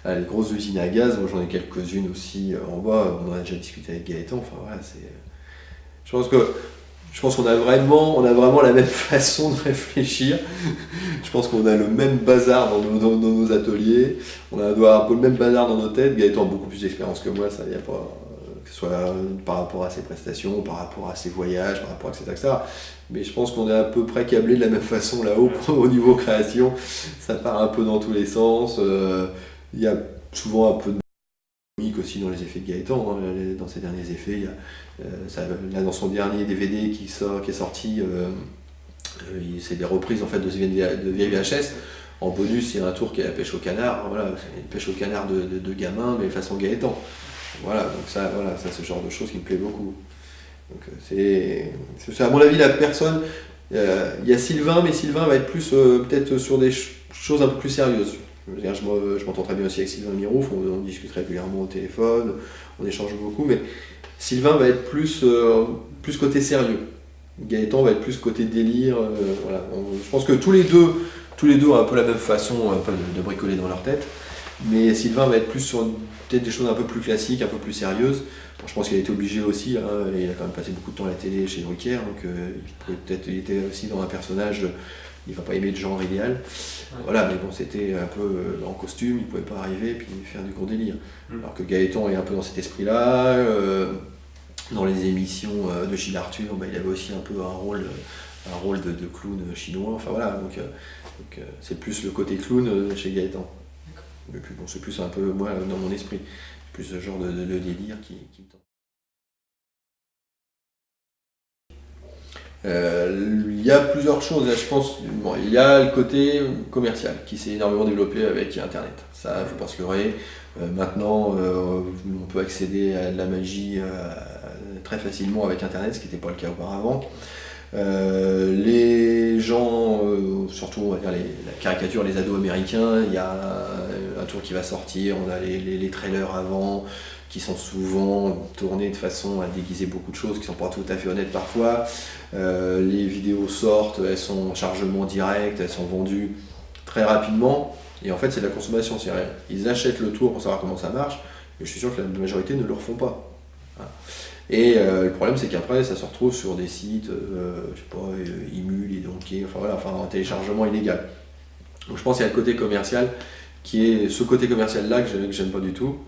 Les grosses usines à gaz, moi j'en ai quelques-unes aussi en bas, on en a déjà discuté avec Gaëtan, enfin voilà, je pense qu'on a vraiment la même façon de réfléchir. Je pense qu'on a le même bazar dans nos ateliers. On doit un peu le même bazar dans nos têtes. Gaëtan a beaucoup plus d'expérience que moi, ça y a pas, que ce soit par rapport à ses prestations, par rapport à ses voyages, par rapport à etc. Mais je pense qu'on est à peu près câblé de la même façon là-haut au niveau création. Ça part un peu dans tous les sens. Il y a souvent un peu de aussi dans les effets de Gaëtan, hein, dans ses derniers effets, il y a, là dans son dernier DVD qui est sorti, c'est des reprises en fait de vieilles VHS. En bonus, il y a un tour qui est la pêche au canard, voilà, c'est une pêche au canard de gamin, mais façon Gaëtan. Voilà, donc ça c'est le genre de choses qui me plaît beaucoup. Donc c'est à mon avis la personne. Il y a Sylvain, mais Sylvain va être plus peut-être sur des chose un peu plus sérieuse. Je veux dire, je m'entends très bien aussi avec Sylvain Mirouf, on discute régulièrement au téléphone, on échange beaucoup, mais Sylvain va être plus côté sérieux. Gaëtan va être plus côté délire. Voilà. Je pense que tous les deux ont un peu la même façon un peu de bricoler dans leur tête, mais Sylvain va être plus sur peut-être des choses un peu plus classiques, un peu plus sérieuses. Bon, je pense qu'il a été obligé aussi, hein, il a quand même passé beaucoup de temps à la télé chez Drucker, donc il était aussi dans un personnage, il va pas aimer le genre idéal. Ouais. Voilà, mais bon, c'était un peu en costume, il pouvait pas arriver et puis faire du gros délire. Alors que Gaëtan est un peu dans cet esprit-là. Dans les émissions de Gilles Arthur, il avait aussi un peu un rôle de clown chinois. Enfin voilà, donc c'est plus le côté clown chez Gaëtan. Et puis bon, c'est plus un peu moi dans mon esprit, plus ce genre de délire qui me tente. Il y a plusieurs choses, je pense. Bon, il y a le côté commercial qui s'est énormément développé avec Internet. Ça, il ne faut pas se leurrer. Maintenant, on peut accéder à de la magie très facilement avec Internet, ce qui n'était pas le cas auparavant. Les gens, surtout on va dire la caricature, les ados américains, il y a un tour qui va sortir, on a les trailers avant, qui sont souvent tournés de façon à déguiser beaucoup de choses, qui ne sont pas tout à fait honnêtes parfois. Les vidéos sortent, elles sont en chargement direct, elles sont vendues très rapidement, et en fait c'est de la consommation, c'est rien. Ils achètent le tour pour savoir comment ça marche, et je suis sûr que la majorité ne le refont pas. Voilà. Et le problème c'est qu'après ça se retrouve sur des sites, je sais pas, Imul, Idonké, en téléchargement illégal. Donc je pense qu'il y a le côté commercial qui est ce côté commercial là que j'aime pas du tout.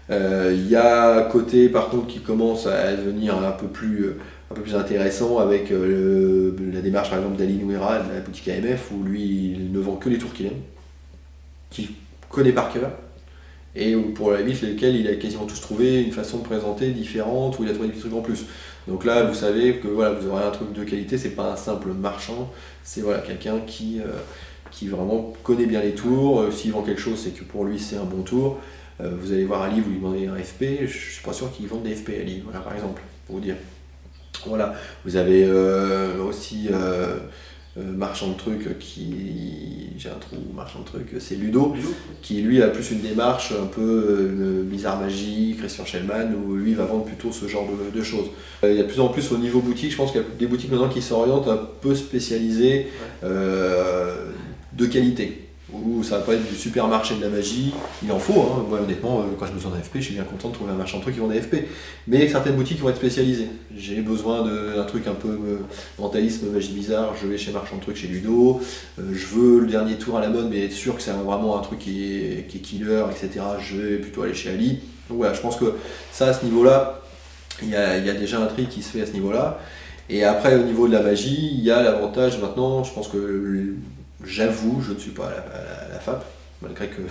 Il y a un côté par contre qui commence à devenir un peu plus intéressant avec la démarche par exemple d'Ali Nouira de la boutique AMF où lui il ne vend que les tours qu'il aime, qu'il connaît par cœur, et pour la limite lesquels il a quasiment tous trouvé une façon de présenter différente, où il a trouvé des trucs en plus. Donc là vous savez que voilà, vous aurez un truc de qualité, c'est pas un simple marchand, c'est voilà, quelqu'un qui vraiment connaît bien les tours. S'il vend quelque chose, c'est que pour lui c'est un bon tour. Vous allez voir Ali, vous lui demandez un FP, je suis pas sûr qu'il vende des FP Ali, voilà, par exemple, pour vous dire. Voilà, vous avez aussi marchand de trucs j'ai un trou, marchand de trucs, c'est Ludo, qui lui a plus une démarche un peu bizarre magie, Christian Schellman, où lui va vendre plutôt ce genre de choses. Il y a de plus en plus au niveau boutique, je pense qu'il y a des boutiques maintenant qui s'orientent un peu spécialisées de qualité. Où ça va pas être du supermarché de la magie, il en faut, hein. Moi honnêtement, quand j'ai besoin d'un FP, je suis bien content de trouver un marchand de trucs qui vend des FP. Mais certaines boutiques vont être spécialisées. J'ai besoin d'un truc un peu mentalisme, magie bizarre, je vais chez marchand de trucs chez Ludo, je veux le dernier tour à la mode, mais être sûr que c'est vraiment un truc qui est killer, etc. Je vais plutôt aller chez Ali. Donc voilà, je pense que ça, à ce niveau-là, il y a déjà un tri qui se fait à ce niveau-là. Et après, au niveau de la magie, il y a l'avantage maintenant, je pense que j'avoue, je ne suis pas à la FAP, malgré que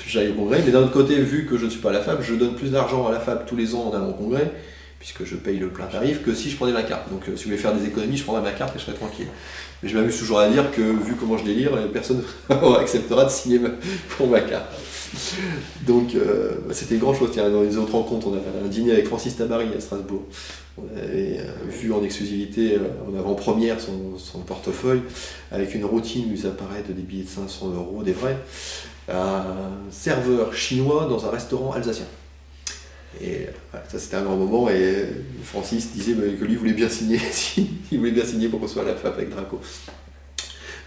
j'aille au congrès, mais d'un autre côté, vu que je ne suis pas à la FAP, je donne plus d'argent à la FAP tous les ans en allant au congrès, puisque je paye le plein tarif, que si je prenais ma carte. Donc si vous voulez faire des économies, je prendrais ma carte et je serais tranquille. Mais je m'amuse toujours à dire que, vu comment je délire, personne acceptera de signer pour ma carte. Donc c'était grand chose. Tiens, dans les autres rencontres, on a un dîner avec Francis Tabary à Strasbourg. On avait vu en exclusivité, en avant-première, son portefeuille, avec une routine où il apparaît des billets de 500 €, des vrais, un serveur chinois dans un restaurant alsacien. Et voilà, ça c'était un grand moment, et Francis disait que lui voulait bien signer, il voulait bien signer pour qu'on soit à la FAP avec Draco.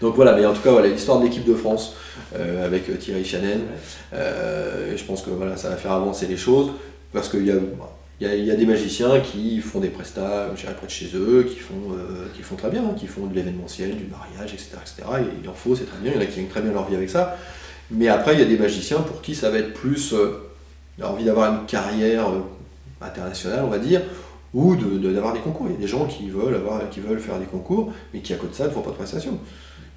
Donc voilà, mais en tout cas, voilà, l'histoire de l'équipe de France avec Thierry Channen, je pense que voilà, ça va faire avancer les choses, parce qu'il y a des magiciens qui font des prestats près de chez eux, qui font très bien, qui font de l'événementiel, du mariage, etc. Et il en faut, c'est très bien, il y en a qui gagnent très bien leur vie avec ça. Mais après, il y a des magiciens pour qui ça va être plus envie d'avoir une carrière internationale, on va dire, ou d'avoir des concours. Il y a des gens qui veulent faire des concours, mais qui à côté de ça ne font pas de prestations.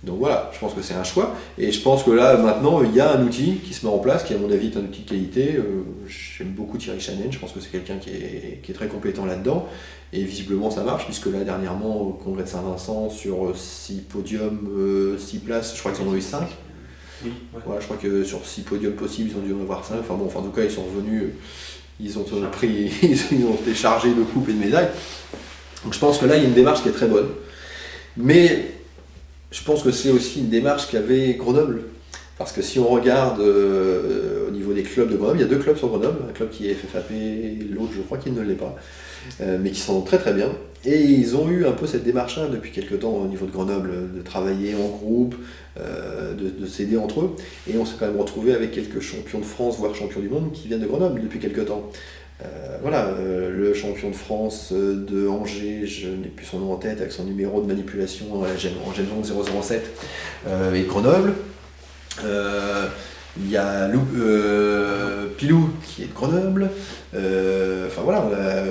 Donc voilà, je pense que c'est un choix, et je pense que là maintenant il y a un outil qui se met en place, qui à mon avis est un outil de qualité. J'aime beaucoup Thierry Channen, je pense que c'est quelqu'un qui est très compétent là-dedans, et visiblement ça marche, puisque là dernièrement au congrès de Saint-Vincent, sur 6 podiums, 6 places, je crois qu'ils en ont eu 5. Oui, ouais. Voilà, je crois que sur 6 podiums possibles, ils ont dû en avoir 5. Enfin bon, en tout cas ils sont revenus, ils ont été chargés de coupes et de médailles. Donc je pense que là il y a une démarche qui est très bonne. Mais je pense que c'est aussi une démarche qu'avait Grenoble Parce que si on regarde au niveau des clubs de Grenoble, il y a 2 clubs sur Grenoble, un club qui est FFAP, l'autre je crois qu'il ne l'est pas, mais qui sont très très bien. Et ils ont eu un peu cette démarche-là depuis quelques temps au niveau de Grenoble, de travailler en groupe, de s'aider entre eux. Et on s'est quand même retrouvé avec quelques champions de France, voire champions du monde, qui viennent de Grenoble depuis quelques temps. Le champion de France de Angers, je n'ai plus son nom en tête, avec son numéro de manipulation en Gem 007, et de Grenoble. Il y a Pilou qui est de Grenoble, on a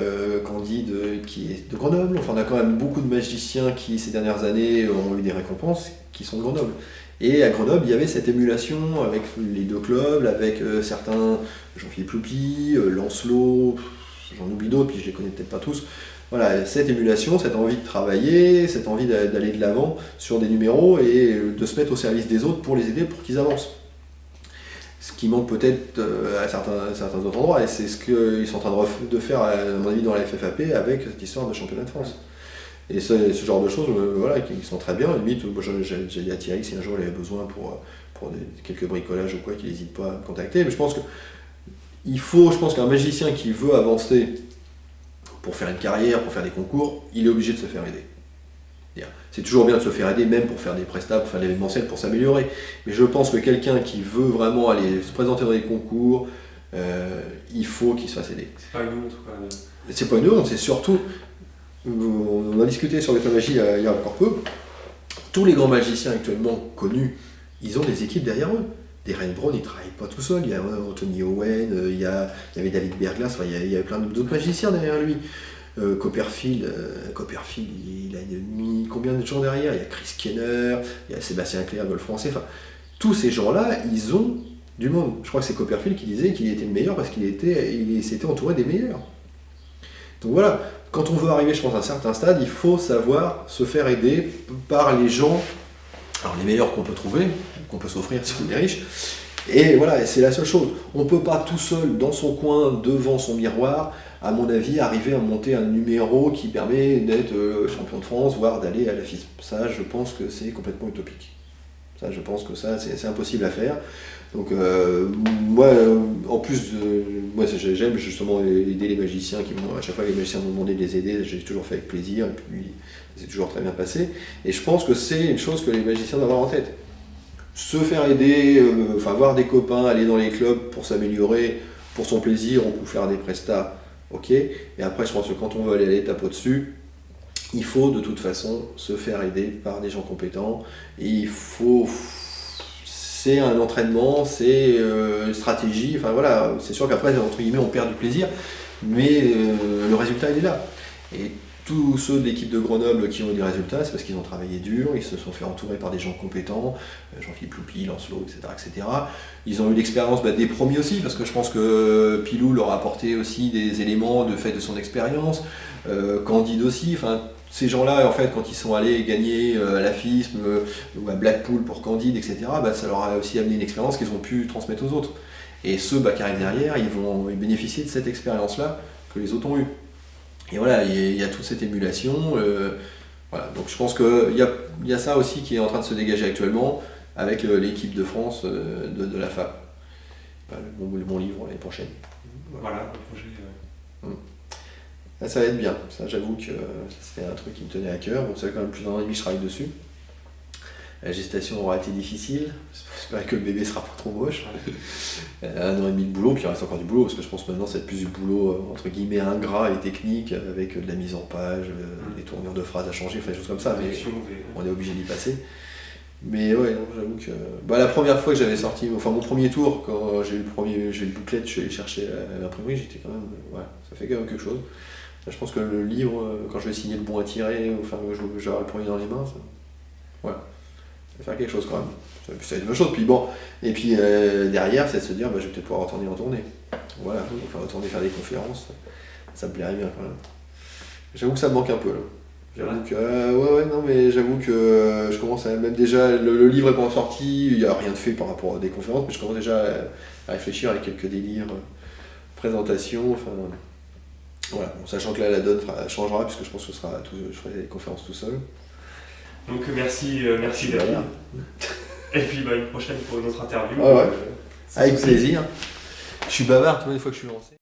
Candide qui est de Grenoble, on a quand même beaucoup de magiciens qui ces dernières années ont eu des récompenses qui sont de Grenoble. Et à Grenoble, il y avait cette émulation avec les 2 clubs, avec certains, Jean-Philippe Loupi, Lancelot, j'en oublie d'autres, puis je les connais peut-être pas tous. Voilà, cette émulation, cette envie de travailler, cette envie d'aller de l'avant sur des numéros et de se mettre au service des autres pour les aider, pour qu'ils avancent. Ce qui manque peut-être à certains autres endroits, et c'est ce qu'ils sont en train de faire, à mon avis, dans la FFAP avec cette histoire de championnat de France. Et ce genre de choses qui sont très bien. Limite, moi, j'ai dit à Thierry si un jour il avait besoin pour quelques bricolages ou quoi, qu'il n'hésite pas à me contacter. Mais je pense qu'un magicien qui veut avancer pour faire une carrière, pour faire des concours, il est obligé de se faire aider. C'est toujours bien de se faire aider, même pour faire des prestats, pour faire l'événementiel, pour s'améliorer. Mais je pense que quelqu'un qui veut vraiment aller se présenter dans des concours, il faut qu'il se fasse aider. C'est pas une honte, quoi. C'est pas une honte, c'est surtout... On a discuté sur les magie il y a encore peu. Tous les grands magiciens actuellement connus, ils ont des équipes derrière eux. Des Ren Brown, ils ne travaillent pas tout seuls. Il y a Anthony Owen, il y avait David Berglas, il y avait plein d'autres magiciens derrière lui. Copperfield, il a mis combien de gens derrière? Il y a Chris Kenner, il y a Sébastien Clerc, Golf Français. Tous ces gens-là, ils ont du monde. Je crois que c'est Copperfield qui disait qu'il était le meilleur parce qu'il s'était entouré des meilleurs. Donc voilà, quand on veut arriver, je pense, à un certain stade, il faut savoir se faire aider par les gens, alors les meilleurs qu'on peut trouver, qu'on peut s'offrir si on est riche. Et voilà, c'est la seule chose. On ne peut pas tout seul, dans son coin, devant son miroir, à mon avis, arriver à monter un numéro qui permet d'être champion de France, voire d'aller à la FISP. Ça, je pense que c'est complètement utopique. Ça, je pense que ça, c'est impossible à faire. Donc moi, en plus, j'aime justement aider les magiciens à chaque fois que les magiciens m'ont demandé de les aider, j'ai toujours fait avec plaisir, et puis c'est toujours très bien passé. Et je pense que c'est une chose que les magiciens doivent avoir en tête. Se faire aider, voir des copains, aller dans les clubs pour s'améliorer, pour son plaisir, ou pour faire des prestats, ok. Et après, je pense que quand on veut aller à l'étape au-dessus, il faut de toute façon se faire aider par des gens compétents. Et c'est un entraînement, c'est une stratégie, c'est sûr qu'après, entre guillemets, on perd du plaisir, mais le résultat, il est là. Et tous ceux de l'équipe de Grenoble qui ont eu des résultats, c'est parce qu'ils ont travaillé dur, ils se sont fait entourer par des gens compétents, Jean-Philippe Loupi, Lancelot, etc. Ils ont eu l'expérience des premiers aussi, parce que je pense que Pilou leur a apporté aussi des éléments de fait de son expérience, Candide aussi, ces gens-là, en fait, quand ils sont allés gagner à la FISM ou à Blackpool pour Candide, etc., ça leur a aussi amené une expérience qu'ils ont pu transmettre aux autres. Et ceux qui arrivent derrière, ils vont bénéficier de cette expérience-là que les autres ont eue. Et voilà, il y a toute cette émulation. Donc je pense qu'il y a ça aussi qui est en train de se dégager actuellement avec l'équipe de France de la FAP. Mon livre l'année prochaine. Voilà, le projet. Ça va être bien. Ça, j'avoue que c'était un truc qui me tenait à cœur. Bon, ça fait quand même plus d'un an et demi que je travaille dessus. La gestation aura été difficile. J'espère que le bébé sera pas trop moche. 1 an et demi de boulot, puis il reste encore du boulot, parce que je pense que maintenant c'est plus du boulot entre guillemets ingrat et technique, avec de la mise en page, des tournures de phrases à changer, des choses comme ça, mais on est obligé d'y passer. Mais ouais, j'avoue que la première fois que j'avais sorti, mon premier tour, quand j'ai eu le booklet, je suis allé chercher à l'imprimerie, j'étais quand même, ça fait quand même quelque chose. Là, je pense que le livre, quand je vais signer le bon à tirer, je vais avoir le premier dans les mains, ça va faire quelque chose quand même. Ça va être une chose. Puis bon, et puis derrière, c'est de se dire, je vais peut-être pouvoir retourner en tournée. Voilà, retourner faire des conférences, ça me plairait bien quand même. J'avoue que ça me manque un peu là. J'avoue que j'avoue que je commence à même déjà le livre est pas sorti, il n'y a rien de fait par rapport à des conférences, mais je commence déjà à réfléchir avec quelques délires, présentations, sachant que là la donne changera puisque je pense que je ferai des conférences tout seul. Donc merci David. Et puis une prochaine pour une autre interview. Ah ouais. sans Avec souci. plaisir. Je suis bavard, tu vois, une fois que je suis lancé.